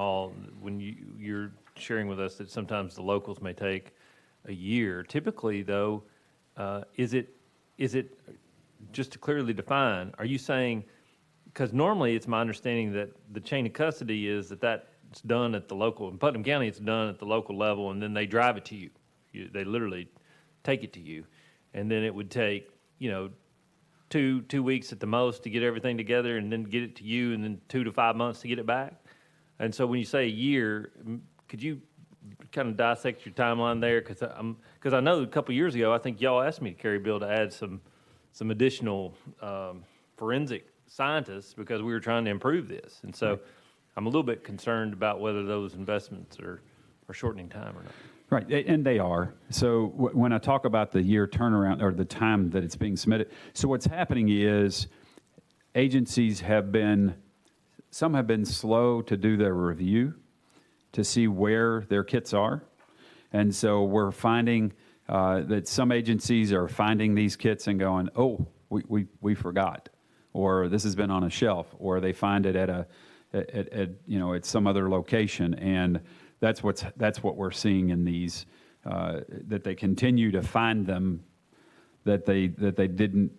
when you're sharing with us that sometimes the locals may take a year. Typically, though, is it just to clearly define, are you saying, because normally it's my understanding that the chain of custody is that's done at the local, in Putnam County it's done at the local level, and then they drive it to you. They literally take it to you. And then it would take, 2 weeks at the most to get everything together and then get it to you, and then 2 to 5 months to get it back. And so when you say a year, could you kind of dissect your timeline there? Because I know a couple of years ago, I think y'all asked me to carry a bill to add some additional forensic scientists because we were trying to improve this. And so I'm a little bit concerned about whether those investments are shortening time or not. Right, and they are. So when I talk about the year turnaround or the time that it's being submitted, so what's happening is agencies some have been slow to do their review to see where their kits are. And so we're finding that some agencies are finding these kits and going, oh, we forgot, or this has been on a shelf, or they find it at some other location. And that's what we're seeing in these, that they continue to find them, that they didn't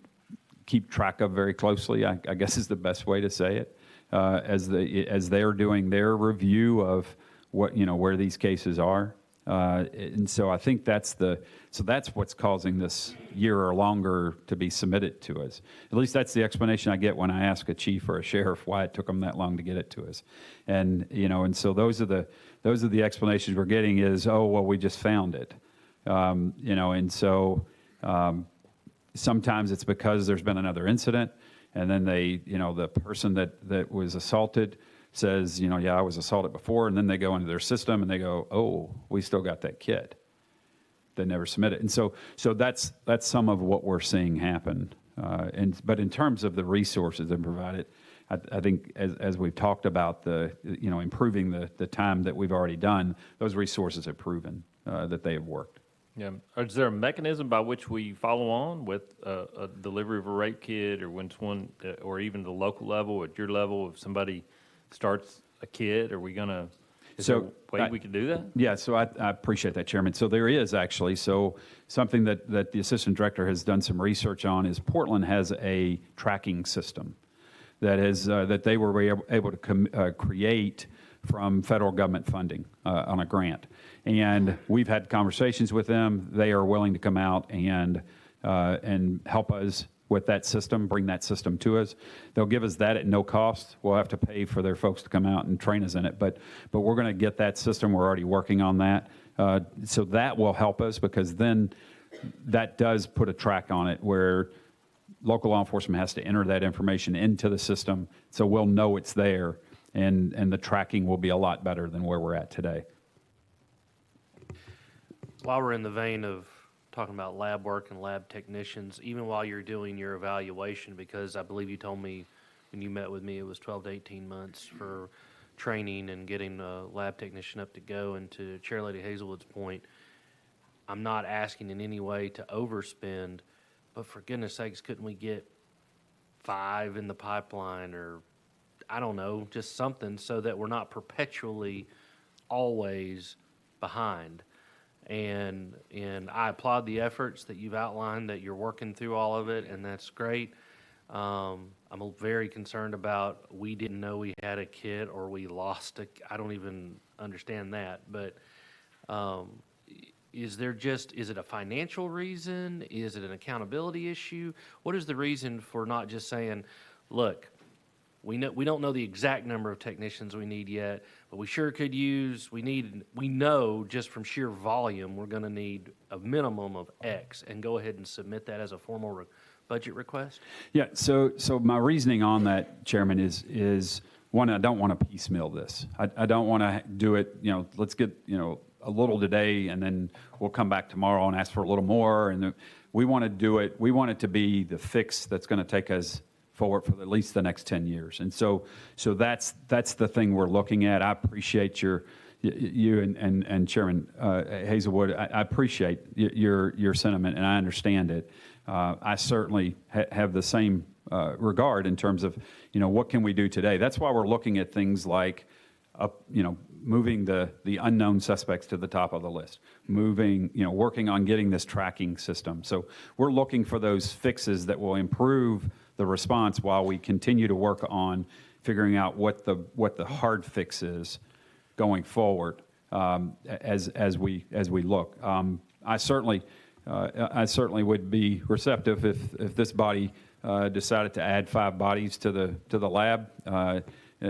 keep track of very closely, I guess is the best way to say it, as they're doing their review of where these cases are. And so I think that's what's causing this year or longer to be submitted to us. At least that's the explanation I get when I ask a chief or a sheriff why it took them that long to get it to us. And and so those are the explanations we're getting is, oh, well, we just found it. And so sometimes it's because there's been another incident, and then the person that was assaulted says, yeah, I was assaulted before, and then they go into their system and they go, oh, we still got that kit. They never submit it. And so that's some of what we're seeing happen. But in terms of the resources that are provided, I think as we've talked about improving the time that we've already done, those resources have proven that they have worked. Yeah. Is there a mechanism by which we follow on with a delivery of a rape kit, or when someone, or even the local level, at your level, if somebody starts a kit, are we going to, is there a way we can do that? Yeah, so I appreciate that, Chairman. So there is actually, something that the Assistant Director has done some research on is Portland has a tracking system that they were able to create from federal government funding on a grant. And we've had conversations with them. They are willing to come out and help us with that system, bring that system to us. They'll give us that at no cost. We'll have to pay for their folks to come out and train us in it. But we're going to get that system. We're already working on that. So that will help us, because then that does put a track on it where local law enforcement has to enter that information into the system, so we'll know it's there, and the tracking will be a lot better than where we're at today. While we're in the vein of talking about lab work and lab technicians, even while you're doing your evaluation, because I believe you told me when you met with me, it was 12 to 18 months for training and getting a lab technician up to go. And to Chair Lady Hazelwood's point, I'm not asking in any way to overspend, but for goodness sakes, couldn't we get 5 in the pipeline, or I don't know, just something so that we're not perpetually always behind. And I applaud the efforts that you've outlined, that you're working through all of it, and that's great. I'm very concerned about we didn't know we had a kid or we lost I don't even understand that. But is it a financial reason? Is it an accountability issue? What is the reason for not just saying, look, we don't know the exact number of technicians we need yet, but we sure could use, we know just from sheer volume, we're going to need a minimum of X, and go ahead and submit that as a formal budget request? Yeah, so my reasoning on that, Chairman, is one, I don't want to piecemeal this. I don't want to do it, let's get, a little today, and then we'll come back tomorrow and ask for a little more. And we want to do it, we want it to be the fix that's going to take us forward for at least the next 10 years. And so that's the thing we're looking at. I appreciate you and Chairman Hazelwood. I appreciate your sentiment, and I understand it. I certainly have the same regard in terms of, what can we do today? That's why we're looking at things like, moving the unknown suspects to the top of the list, working on getting this tracking system. So we're looking for those fixes that will improve the response while we continue to work on figuring out what the hard fix is going forward as we look. I certainly would be receptive if this body decided to add 5 bodies to the lab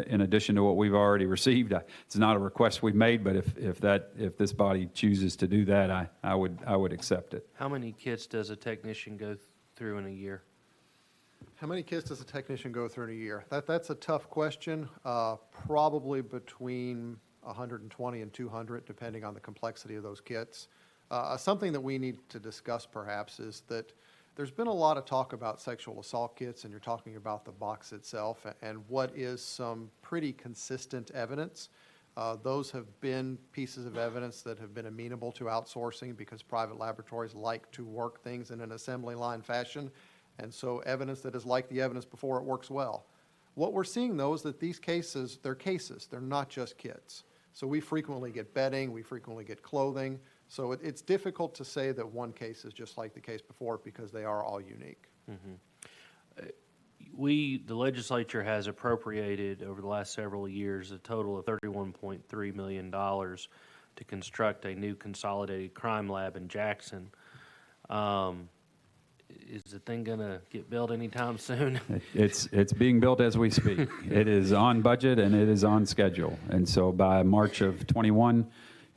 in addition to what we've already received. It's not a request we've made, but if this body chooses to do that, I would accept it. How many kits does a technician go through in a year? How many kits does a technician go through in a year? That's a tough question. Probably between 120 and 200, depending on the complexity of those kits. Something that we need to discuss perhaps is that there's been a lot of talk about sexual assault kits, and you're talking about the box itself and what is some pretty consistent evidence. Those have been pieces of evidence that have been amenable to outsourcing because private laboratories like to work things in an assembly line fashion. And so evidence that is like the evidence before it works well. What we're seeing, though, is that these cases, they're cases. They're not just kits. So we frequently get bedding. We frequently get clothing. So it's difficult to say that one case is just like the case before because they are all unique. Mm-hmm. The legislature has appropriated over the last several years a total of $31.3 million to construct a new consolidated crime lab in Jackson. Is the thing going to get built anytime soon? It's being built as we speak. It is on budget and it is on schedule. And so by March of 21,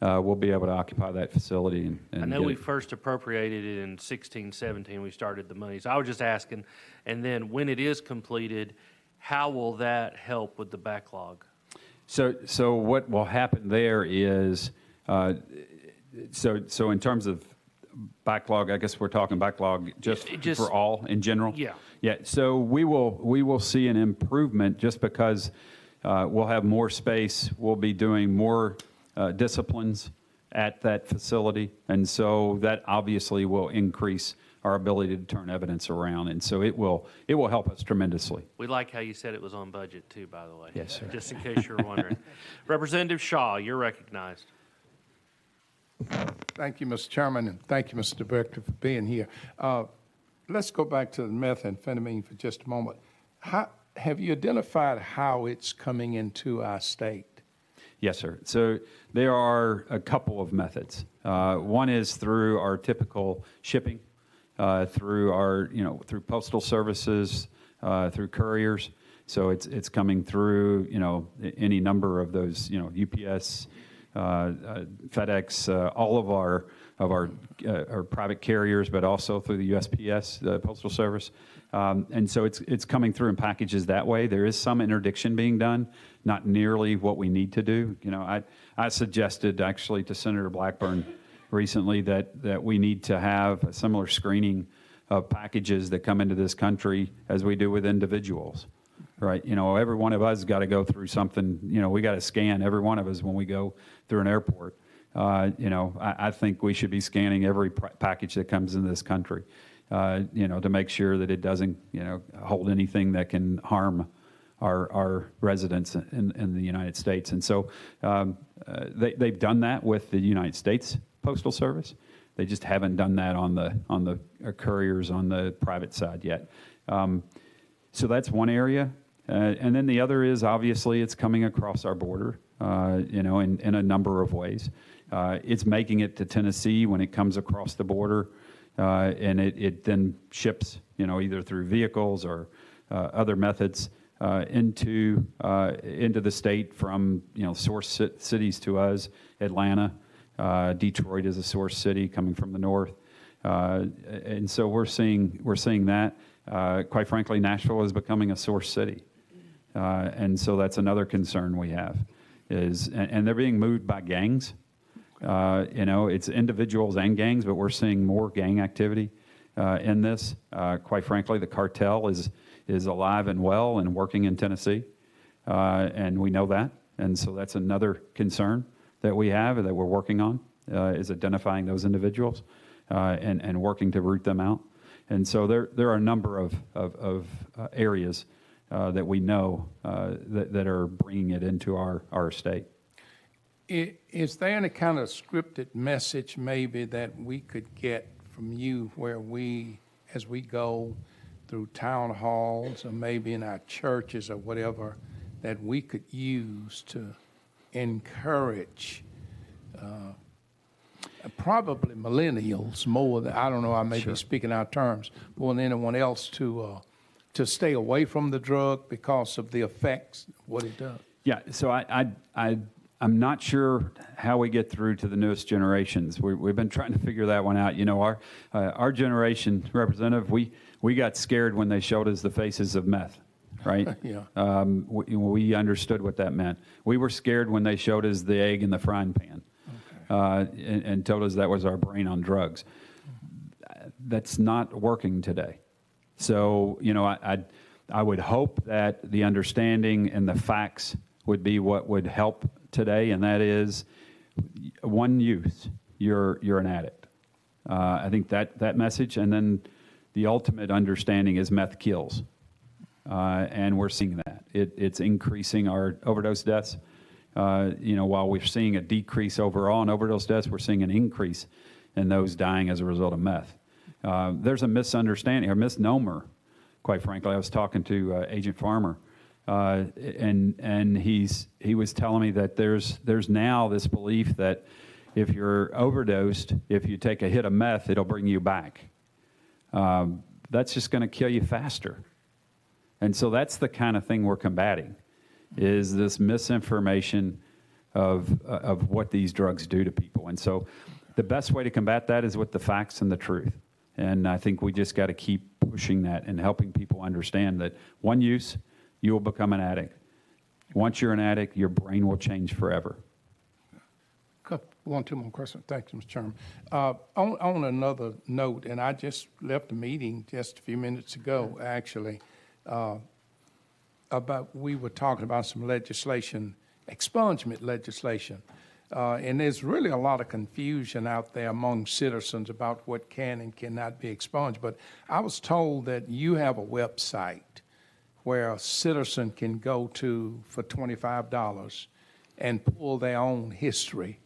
we'll be able to occupy that facility. And I know we first appropriated it in 16, 17. We started the money. So I was just asking. And then when it is completed, how will that help with the backlog? So what will happen there is, so in terms of backlog, I guess we're talking backlog just for all in general? Yeah. Yeah, so we will see an improvement just because we'll have more space. We'll be doing more disciplines at that facility. And so that obviously will increase our ability to turn evidence around. And so it will help us tremendously. We like how you said it was on budget too, by the way. Yes, sir. Just in case you're wondering. Representative Shaw, you're recognized. Thank you, Mr. Chairman, and thank you, Mr. Director, for being here. Let's go back to the methamphetamine for just a moment. Have you identified how it's coming into our state? Yes, sir. So there are a couple of methods. One is through our typical shipping, through postal services, through couriers. So it's coming through, any number of those, UPS, FedEx, all of our private carriers, but also through the USPS, the Postal Service. And so it's coming through in packages that way. There is some interdiction being done, not nearly what we need to do. I suggested actually to Senator Blackburn recently that we need to have a similar screening of packages that come into this country as we do with individuals. right? You know, every one of us got to go through something. You know, we got to scan every one of us when we go through an airport. You know, I think we should be scanning every package that comes into this country, you know, to make sure that it doesn't, you know, hold anything that can harm our residents in the United States. And so they've done that with the United States Postal Service. They just haven't done that on the couriers on the private side yet. So that's one area. And then the other is, obviously, it's coming across our border, you know, in a number of ways. It's making it to Tennessee when it comes across the border, and it then ships, you know, either through vehicles or other methods into the state from, you know, source cities to us. Atlanta, Detroit is a source city coming from the north, and so we're seeing that. Quite frankly, Nashville is becoming a source city, and so that's another concern we have. And they're being moved by gangs. You know, it's individuals and gangs, but we're seeing more gang activity in this. Quite frankly, the cartel is alive and well and working in Tennessee, and we know that. And so that's another concern that we have that we're working on, is identifying those individuals and working to root them out. And so there are a number of areas that we know that are bringing it into our state. Is there any kind of scripted message maybe that we could get from you where as we go through town halls or maybe in our churches or whatever, that we could use to encourage probably millennials more than, I don't know, I may be speaking out of terms, more than anyone else to stay away from the drug because of the effects, what it does? Yeah, so I'm not sure how we get through to the newest generations. We've been trying to figure that one out. You know, our generation, Representative, we got scared when they showed us the faces of meth, right? Yeah. We understood what that meant. We were scared when they showed us the egg in the frying pan, and told us that was our brain on drugs. That's not working today. So, you know, I would hope that the understanding and the facts would be what would help today, and that is one use, you're an addict. I think that message, and then the ultimate understanding is meth kills, and we're seeing that. It's increasing our overdose deaths. You know, while we're seeing a decrease overall in overdose deaths, we're seeing an increase in those dying as a result of meth. There's a misunderstanding, or misnomer, quite frankly. I was talking to Agent Farmer, and he was telling me that there's now this belief that if you're overdosed, if you take a hit of meth, it'll bring you back. That's just going to kill you faster. And so that's the kind of thing we're combating, is this misinformation of what these drugs do to people. And so the best way to combat that is with the facts and the truth. And I think we just got to keep pushing that and helping people understand that one use, you will become an addict. Once you're an addict, your brain will change forever. One, two more questions. Thank you, Mr. Chairman. On another note, and I just left the meeting just a few minutes ago, actually, we were talking about some legislation, expungement legislation. And there's really a lot of confusion out there among citizens about what can and cannot be expunged. But I was told that you have a website where a citizen can go to for $25 and pull their own history,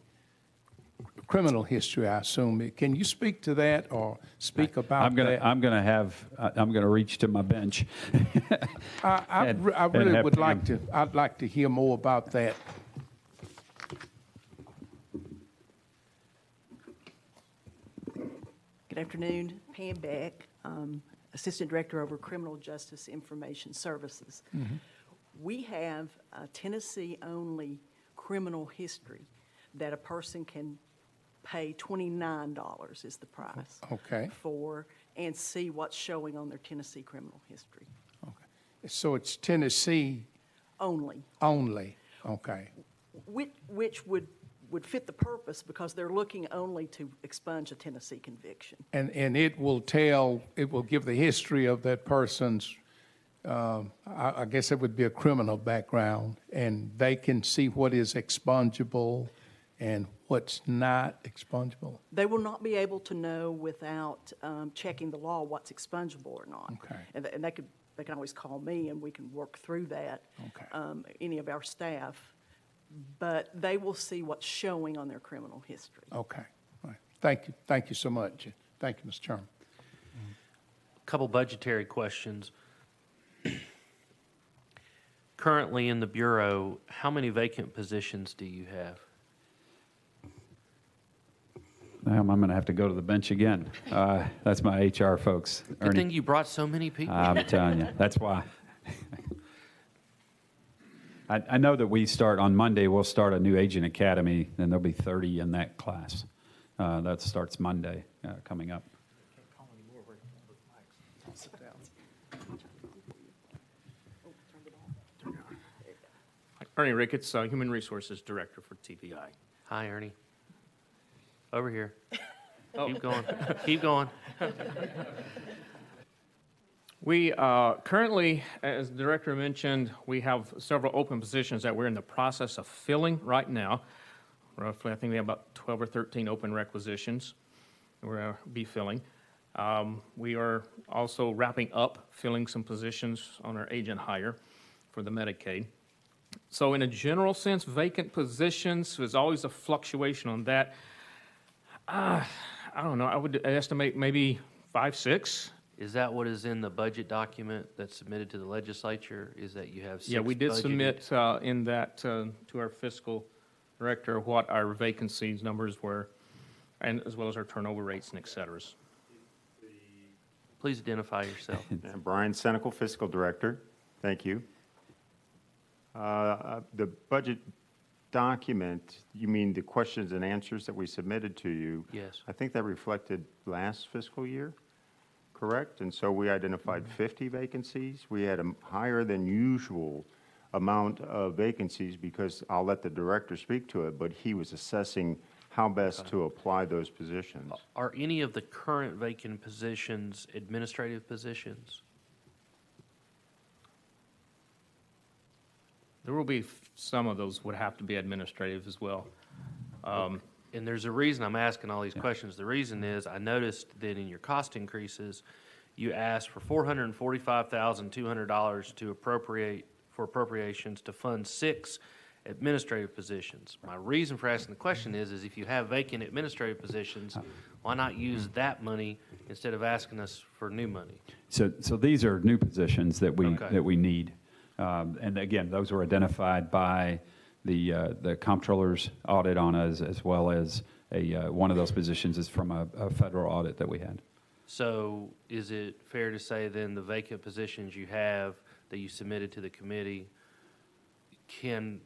criminal history, I assume. Can you speak to that or speak about that? I'm going to reach to my bench. I really would like to. I'd like to hear more about that. Good afternoon, Pam Beck, Assistant Director over Criminal Justice Information Services. Mm-hmm. We have a Tennessee-only criminal history that a person can pay $29 is the price. Okay. For and see what's showing on their Tennessee criminal history. Okay. So it's Tennessee only. Only. Okay. Which would fit the purpose because they're looking only to expunge a Tennessee conviction. And it will give the history of that person's I guess it would be a criminal background, and they can see what is expungible and what's not expungible. They will not be able to know without checking the law what's expungible or not. Okay. And they can always call me and we can work through that. Okay. Any of our staff, but they will see what's showing on their criminal history. Okay. All right. Thank you so much. Thank you, Mr. Chairman. Couple budgetary questions. Currently in the Bureau, how many vacant positions do you have? I'm going to have to go to the bench again. That's my HR folks. Good thing you brought so many people. I'm telling you, that's why. I know that we start on Monday, we'll start a new agent academy, and there'll be 30 in that class. That starts Monday coming up. Ernie Ricketts, Human Resources Director for TPI. Hi, Ernie. Over here. Keep going. Keep going. We currently, as the director mentioned, we have several open positions that we're in the process of filling right now. Roughly, I think we have about 12 or 13 open requisitions we're going to be filling. We are also wrapping up filling some positions on our agent hire for the Medicaid. So in a general sense, vacant positions, there's always a fluctuation on that. I don't know, I would estimate maybe 5, 6. Is that what is in the budget document that's submitted to the legislature? Is that you have 6 Yeah, we did budgeted? submit in that to our fiscal director what our vacancies numbers were, and as well as our turnover rates and et ceteras. Please identify yourself. Brian Senecal, Fiscal Director. Thank you. The budget document, you mean the questions and answers that we submitted to you? Yes. I think that reflected last fiscal year, correct? And so we identified 50 vacancies. We had a higher than usual amount of vacancies because I'll let the director speak to it, but he was assessing how best to apply those positions. Are any of the current vacant positions administrative positions? There will be some of those would have to be administrative as well. And there's a reason I'm asking all these questions. The reason is I noticed that in your cost increases, you asked for $445,200 to appropriate for appropriations to fund 6 administrative positions. My reason for asking the question is if you have vacant administrative positions, why not use that money instead of asking us for new money? So these are new positions that we Okay. that we need, and again, those were identified by the comptroller's audit on us, as well as one of those positions is from a federal audit that we had. So is it fair to say then the vacant positions you have that you submitted to the committee can't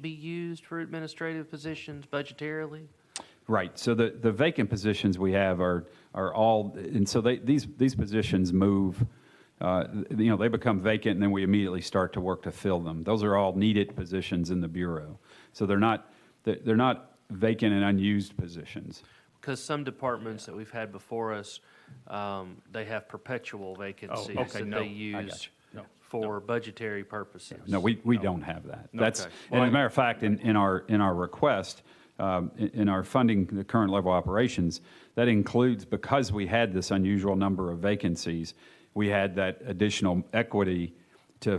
be used for administrative positions budgetarily? Right. So the vacant positions we have are all, and so these positions move. They become vacant, and then we immediately start to work to fill them. Those are all needed positions in the Bureau. So they're not vacant and unused positions. Because some departments that we've had before us, they have perpetual vacancies okay, that no, they I use got you. No, for budgetary purposes. No, we don't have that. That's, Okay. and as a matter of fact, in our request, in our funding the current level operations, that includes, because we had this unusual number of vacancies, we had that additional equity to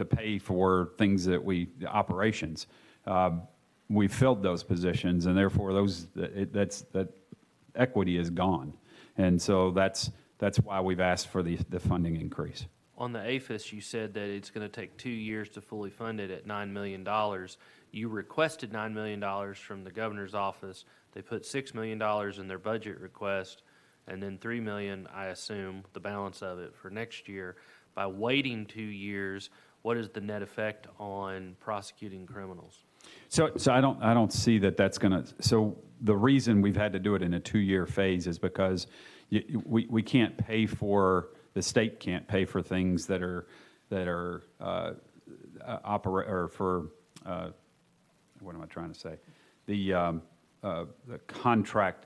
pay for things that operations. We filled those positions, and therefore that equity is gone. And so that's why we've asked for the funding increase. On the APHIS, you said that it's going to take 2 years to fully fund it at $9 million. You requested $9 million from the governor's office. They put $6 million in their budget request, and then $3 million, I assume, the balance of it for next year. By waiting 2 years, what is the net effect on prosecuting criminals? So I don't see that that's going to. So the reason we've had to do it in a 2-year phase is because we can't pay for. The state can't pay for things that are what am I trying to say? The contract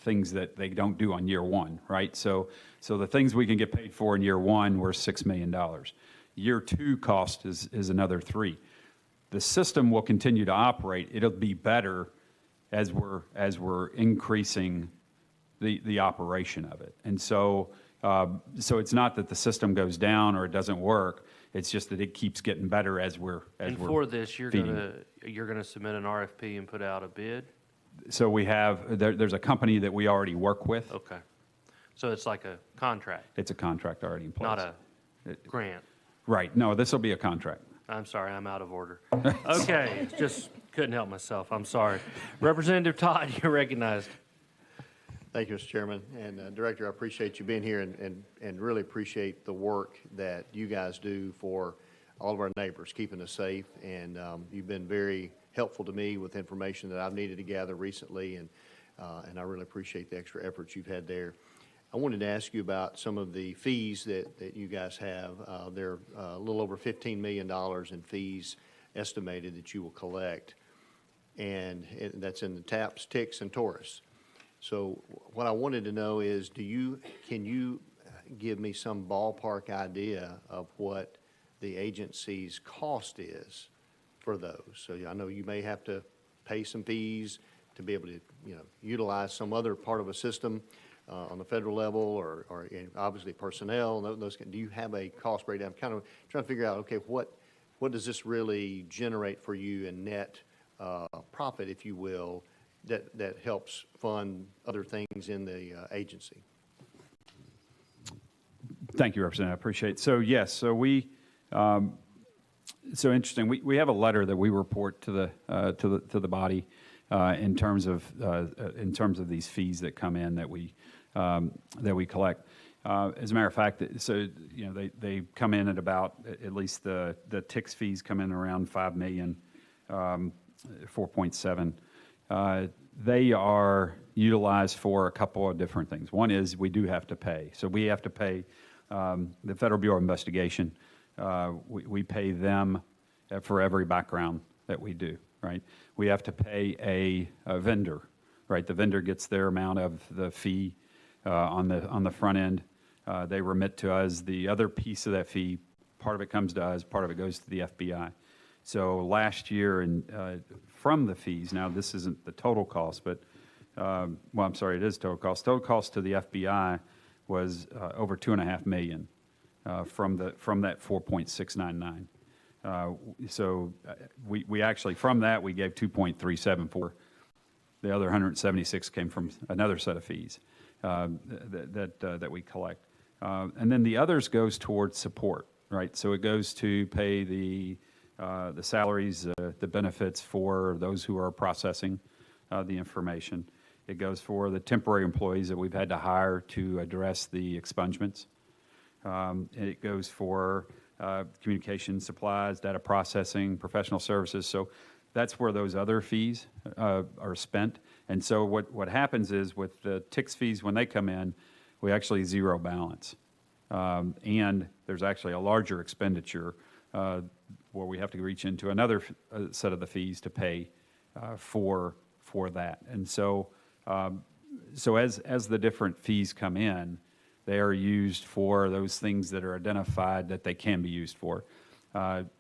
things that they don't do on year one, right? So the things we can get paid for in year one were $6 million. Year two cost is another 3. The system will continue to operate. It'll be better as we're increasing the operation of it. And so it's not that the system goes down or it doesn't work. It's just that it keeps getting better as we're And for this, you're feeding gonna submit an RFP and put out a bid? So we have, there's a company that we already work with. Okay. So it's like a contract, It's a contract already in place. not a grant? Right, no, this will be a contract. I'm sorry, I'm out of order. Okay, just couldn't help myself, I'm sorry. Representative Todd, you're recognized. Thank you, Mr. Chairman. And Director, I appreciate you being here and really appreciate the work that you guys do for all of our neighbors, keeping us safe. And you've been very helpful to me with information that I've needed to gather recently, and I really appreciate the extra efforts you've had there. I wanted to ask you about some of the fees that you guys have. There are a little over $15 million in fees estimated that you will collect, and that's in the taps, ticks, and tourists. So what I wanted to know is, can you give me some ballpark idea of what the agency's cost is for those? So I know you may have to pay some fees to be able to, utilize some other part of a system on the federal level, or obviously personnel. Do you have a cost breakdown? Kind of trying to figure out, okay, what does this really generate for you in net profit, if you will, that helps fund other things in the agency? Thank you, Representative. I appreciate it. So yes, so so interesting. We have a letter that we report to the body in terms of these fees that come in that we collect. As a matter of fact, so they come in at about, at least the TICS fees come in around $5 million, 4.7. They are utilized for a couple of different things. One is we do have to pay. So we have to pay the Federal Bureau of Investigation. We pay them for every background that we do, right? We have to pay a vendor, right? The vendor gets their amount of the fee on the front end. They remit to us the other piece of that fee. Part of it comes to us, part of it goes to the FBI. So last year, from the fees, now this isn't the total cost, but, I'm sorry, it is total cost. Total cost to the FBI was over $2.5 million from that 4.699. So we actually, from that, we gave 2.374. The other 176 came from another set of fees that we collect. And then the others goes towards support, right? So it goes to pay the salaries, the benefits for those who are processing the information. It goes for the temporary employees that we've had to hire to address the expungements. It goes for communication supplies, data processing, professional services. So that's where those other fees are spent. And so what happens is with the TICS fees, when they come in, we actually zero balance. And there's actually a larger expenditure where we have to reach into another set of the fees to pay for that. And so as the different fees come in, they are used for those things that are identified that they can be used for.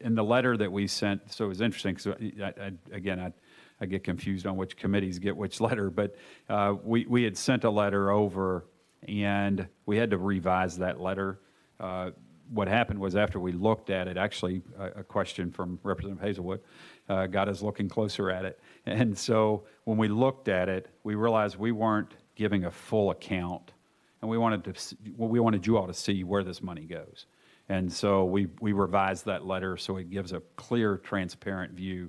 In the letter that we sent, so it was interesting, because I get confused on which committees get which letter, but we had sent a letter over, and we had to revise that letter. What happened was, after we looked at it, actually a question from Representative Hazelwood got us looking closer at it. And so when we looked at it, we realized we weren't giving a full account, and we wanted you all to see where this money goes. And so we revised that letter so it gives a clear, transparent view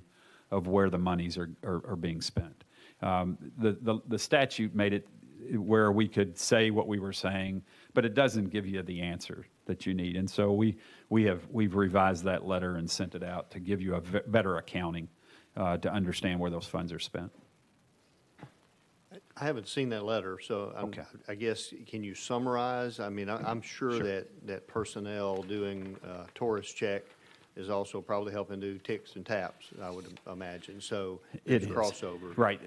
of where the monies are being spent. The statute made it where we could say what we were saying, but it doesn't give you the answer that you need. And so we've revised that letter and sent it out to give you a better accounting to understand where those funds are spent. I haven't seen that letter, so Okay. I guess, can you summarize? I mean, I'm sure that personnel doing tourist check is also probably helping do ticks and taps, I would imagine. So It there's is. crossover. Right.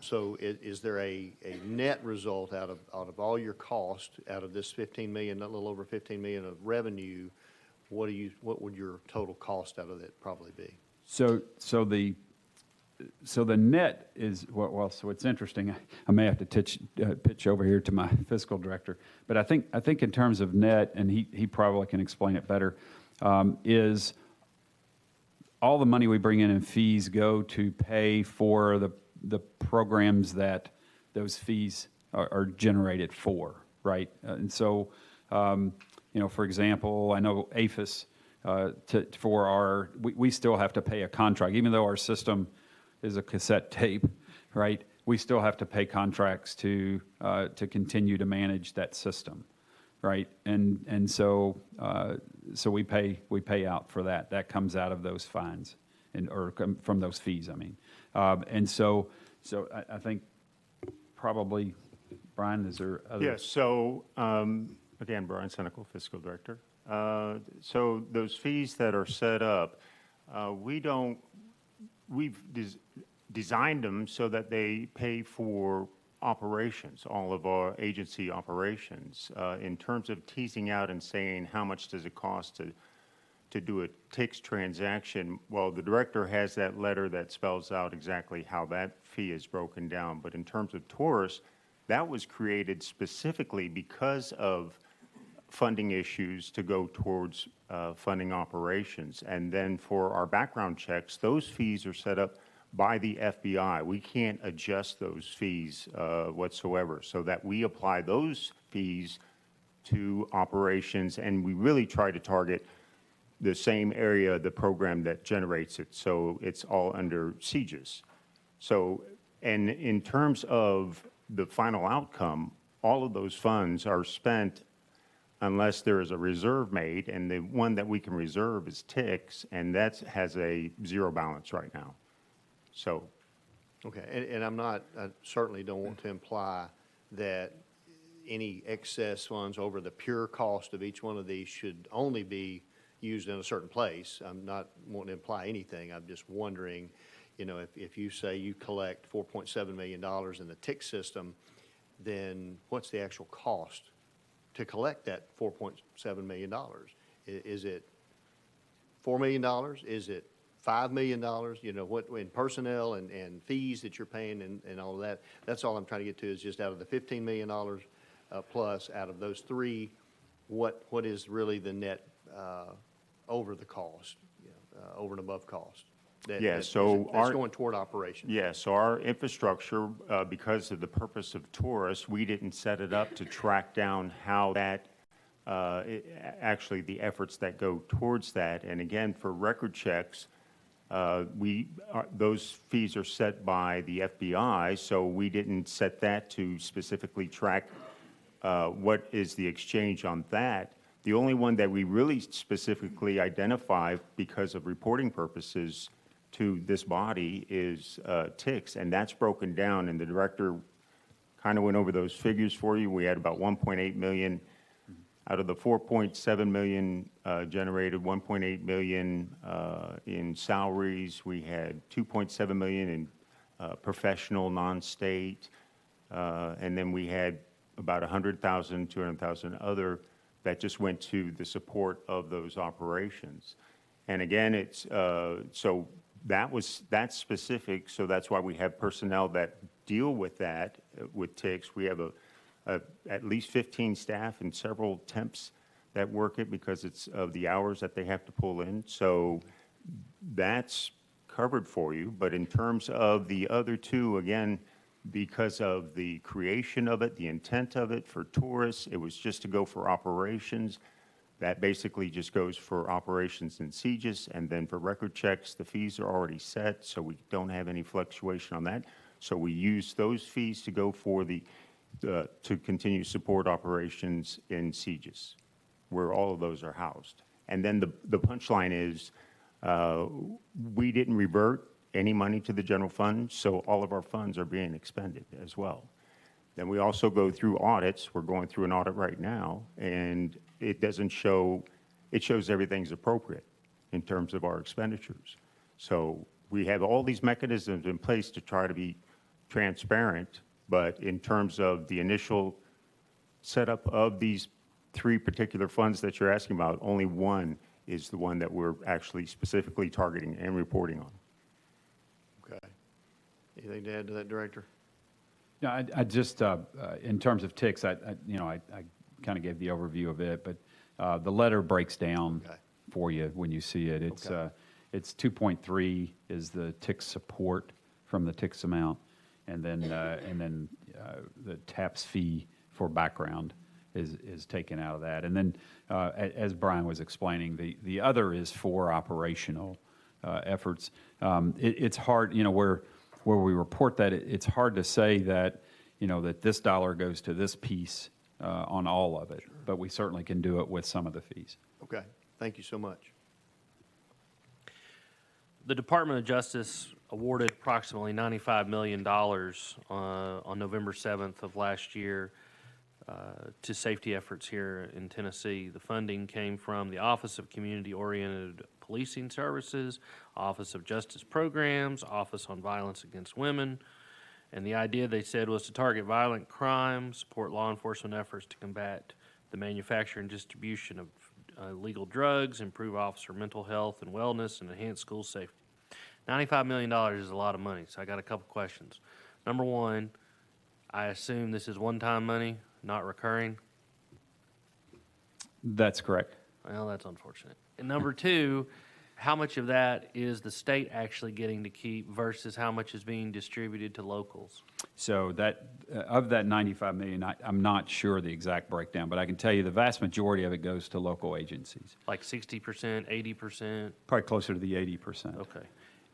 So is there a net result out of all your cost, out of this 15 million, a little over 15 million of revenue, what would your total cost out of that probably be? So the net is, well, so it's interesting. I may have to pitch over here to my fiscal director, but I think in terms of net, and he probably can explain it better, is all the money we bring in fees go to pay for the programs that those fees are generated for, right? And so, for example, I know APHIS, we still have to pay a contract, even though our system is a cassette tape, right? We still have to pay contracts to continue to manage that system, right? And so we pay out for that. That comes out of those fines or from those fees, I mean. And so I think probably, Brian, is there other? Yes, so, again, Brian Senecal, Fiscal Director. So those fees that are set up, we've designed them so that they pay for operations, all of our agency operations. In terms of teasing out and saying how much does it cost to do a TIX transaction, well, the director has that letter that spells out exactly how that fee is broken down. But in terms of tourists, that was created specifically because of funding issues to go towards funding operations. And then for our background checks, those fees are set up by the FBI. We can't adjust those fees whatsoever, so that we apply those fees to operations, and we really try to target the same area of the program that generates it, so it's all under CJIS. So, and in terms of the final outcome, all of those funds are spent unless there is a reserve made, and the one that we can reserve is TIX, and that has a zero balance right now. So. Okay, and I certainly don't want to imply that any excess funds over the pure cost of each one of these should only be used in a certain place. I'm not wanting to imply anything. I'm just wondering, if you say you collect $4.7 million in the TIC system, then what's the actual cost to collect that $4.7 million? Is it $4 million? Is it $5 million? What in personnel and fees that you're paying and all of that? That's all I'm trying to get to, is just out of the $15 million plus, out of those three, what is really the net over the cost, over and above cost? That's going toward operations. Yeah, so our infrastructure, because of the purpose of tourists, we didn't set it up to track down how that, actually the efforts that go towards that. And again, for record checks, those fees are set by the FBI, so we didn't set that to specifically track what is the exchange on that. The only one that we really specifically identify because of reporting purposes to this body is TICS, and that's broken down, and the director kind of went over those figures for you. We had about 1.8 million out of the 4.7 million generated, 1.8 million in salaries. We had 2.7 million in professional, non-state, and then we had about 100,000, 200,000 other that just went to the support of those operations. And again, it's so that's specific. So that's why we have personnel that deal with that with TICS. We have at least 15 staff and several temps that work it because it's of the hours that they have to pull in. So that's covered for you. But in terms of the other two, again, because of the creation of it, the intent of it for tourists, it was just to go for operations. That basically just goes for operations in CJIS, and then for record checks, the fees are already set, so we don't have any fluctuation on that. So we use those fees to go for to continue support operations in CJIS, where all of those are housed. And then the punchline is we didn't revert any money to the general fund, so all of our funds are being expended as well. Then we also go through audits. We're going through an audit right now, and it doesn't show, it shows everything's appropriate in terms of our expenditures. So we have all these mechanisms in place to try to be transparent, but in terms of the initial setup of these 3 particular funds that you're asking about, only one is the one that we're actually specifically targeting and reporting on. Okay. Anything to add to that, Director? Yeah, I just, in terms of ticks, I kind of gave the overview of it, but the letter breaks down Okay. for you when you see it. It's, Okay. it's 2.3 is the tick support from the ticks amount, and then the TAPS fee for background is taken out of that. And then, as Brian was explaining, the other is for operational efforts. It's hard, where we report that, it's hard to say that, that this dollar goes to this piece on all of it, but we certainly can do it with some of the fees. Okay. Thank you so much. The Department of Justice awarded approximately $95 million on November 7th of last year to safety efforts here in Tennessee. The funding came from the Office of Community-Oriented Policing Services, Office of Justice Programs, Office on Violence Against Women, and the idea, they said, was to target violent crime, support law enforcement efforts to combat the manufacture and distribution of illegal drugs, improve officer mental health and wellness, and enhance school safety. $95 million is a lot of money, so I got a couple questions. Number one, I assume this is one-time money, not recurring? That's correct. Well, that's unfortunate. And number two, how much of that is the state actually getting to keep versus how much is being distributed to locals? So that, of that 95 million, I'm not sure the exact breakdown, but I can tell you the vast majority of it goes to local agencies. Like 60%, 80%? Probably closer to the 80%. Okay.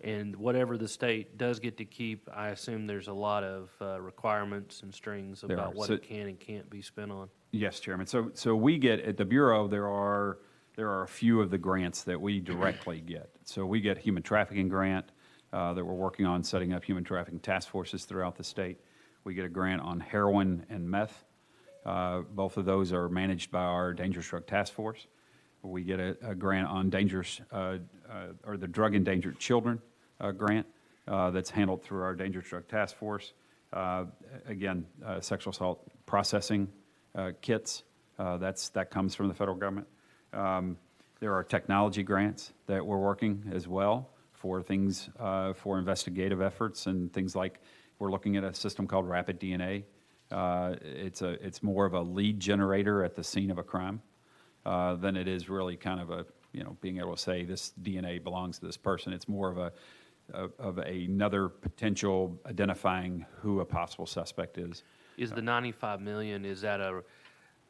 And whatever the state does get to keep, I assume there's a lot of requirements and strings There about are. what So- it can and can't be spent on. Yes, Chairman. So we get, at the Bureau, there are a few of the grants that we directly get. So we get human trafficking grant that we're working on setting up human trafficking task forces throughout the state. We get a grant on heroin and meth. Both of those are managed by our Dangerous Drug Task Force. We get a grant on dangerous, or the Drug Endangered Children grant that's handled through our Dangerous Drug Task Force. Again, sexual assault processing kits, that comes from the federal government. There are technology grants that we're working as well for things, for investigative efforts and things like, we're looking at a system called Rapid DNA. It's more of a lead generator at the scene of a crime than it is really kind of a, being able to say this DNA belongs to this person. It's more of another potential identifying who a possible suspect is. Is the 95 million, is that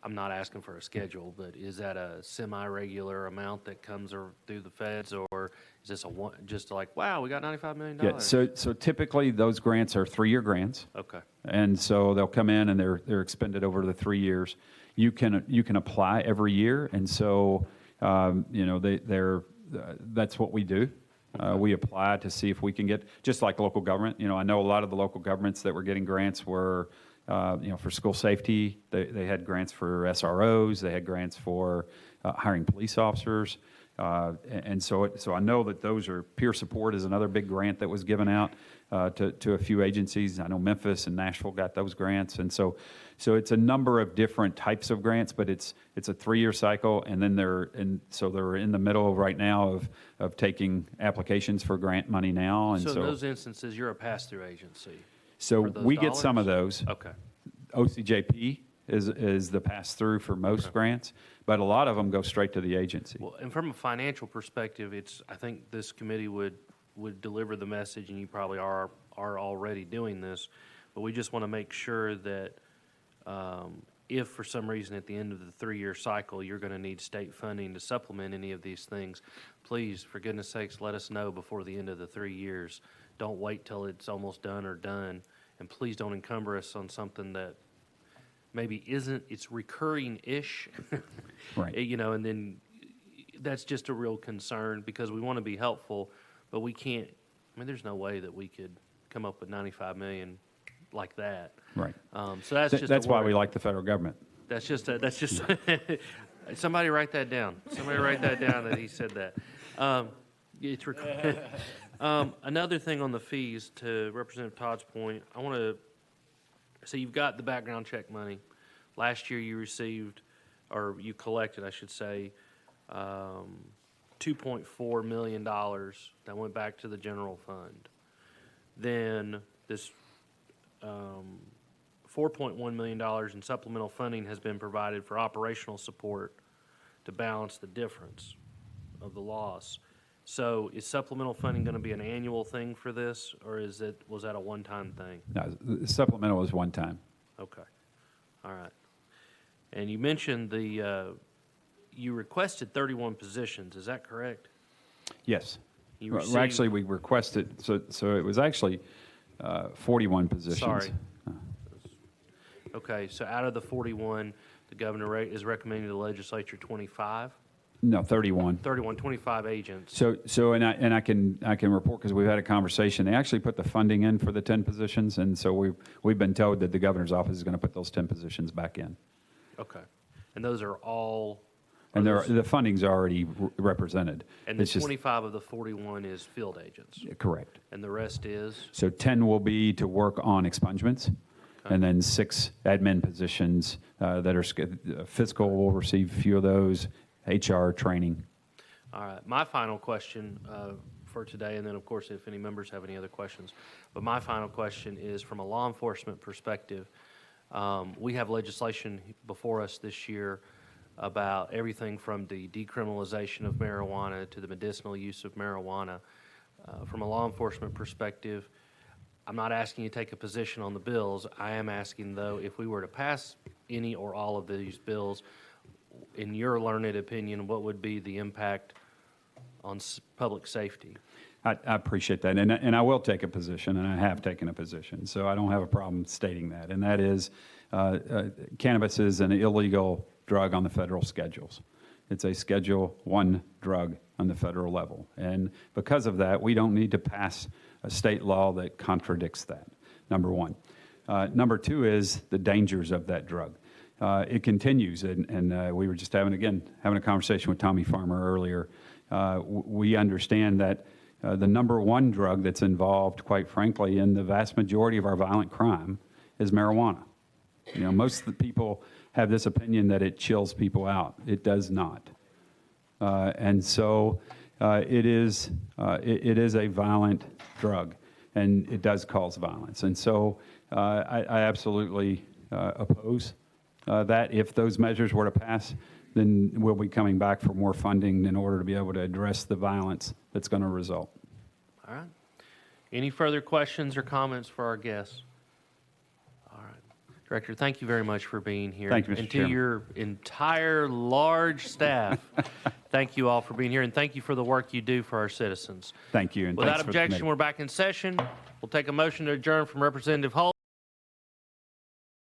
I'm not asking for a schedule, but is that a semi-regular amount that comes through the feds, or is this just like, wow, we got $95 million? Yeah, so typically those grants are 3-year grants. Okay. And so they'll come in and they're expended over the 3 years. You can apply every year, and so that's what we do. We apply to see if we can get, just like local government. I know a lot of the local governments that were getting grants were, for school safety. They had grants for SROs. They had grants for hiring police officers. And so I know that those are, peer support is another big grant that was given out to a few agencies. I know Memphis and Nashville got those grants. And so it's a number of different types of grants, but it's a 3-year cycle. And then they're in the middle right now of taking applications for grant money now. And So in those instances, you're a pass-through agency? So for those we get some of dollars? those. Okay. OCJP is the pass-through for most grants, but a lot of them go straight to the agency. Well, and from a financial perspective, I think this committee would deliver the message, and you probably are already doing this, but we just want to make sure that if for some reason at the end of the 3-year cycle, you're going to need state funding to supplement any of these things, please, for goodness sakes, let us know before the end of the 3 years. Don't wait till it's almost done or done, and please don't encumber us on something that maybe it's recurring-ish. Right. And then that's just a real concern because we want to be helpful, but we can't, there's no way that we could come up with 95 million like that. Right. So that's just That's a why worry. we like the federal government. That's just somebody write that down. Somebody write that down that he said that. Another thing on the fees, to Representative Todd's point, I want to, so you've got the background check money. Last year you received, or you collected, I should say, $2.4 million that went back to the general fund. Then this $4.1 million in supplemental funding has been provided for operational support to balance the difference of the loss. So is supplemental funding going to be an annual thing for this, or was that a one-time thing? No, the supplemental is one time. Okay, all right. And you mentioned you requested 31 positions, is that correct? Yes. You Well, received- actually, we requested, so it was actually 41 positions. Sorry. Okay, so out of the 41, the governor is recommending to the legislature 25? No, 31. 31, 25 agents. So and I can report, because we've had a conversation. They actually put the funding in for the 10 positions, and so we've been told that the governor's office is going to put those 10 positions back in. Okay. And those are all? And are those- the funding's already represented. And the It's just- 25 of the 41 is field agents? Correct. And the rest is? So 10 will be to work on expungements, and then 6 admin positions that are fiscal will receive a few of those, HR training. All right. My final question for today, and then, of course, if any members have any other questions, but my final question is from a law enforcement perspective. We have legislation before us this year about everything from the decriminalization of marijuana to the medicinal use of marijuana. From a law enforcement perspective, I'm not asking you to take a position on the bills. I am asking, though, if we were to pass any or all of these bills, in your learned opinion, what would be the impact on public safety? I appreciate that, and I will take a position, and I have taken a position, so I don't have a problem stating that, and that is cannabis is an illegal drug on the federal schedules. It's a Schedule I drug on the federal level, and because of that, we don't need to pass a state law that contradicts that, number one. Number two is the dangers of that drug. It continues, and we were just having a conversation with Tommy Farmer earlier. We understand that the number one drug that's involved, quite frankly, in the vast majority of our violent crime is marijuana. You know, most of the people have this opinion that it chills people out. It does not. And so it is a violent drug, and it does cause violence. And so I absolutely oppose that. If those measures were to pass, then we'll be coming back for more funding in order to be able to address the violence that's going to result. All right. Any further questions or comments for our guests? All right. Director, thank you very much for being here. Thank you, Mr. And to Chairman. your entire large staff, thank you all for being here, and thank you for the work you do for our citizens. Thank you. And Without thanks for the objection, committee. we're back in session. We'll take a motion to adjourn from Representative Hull.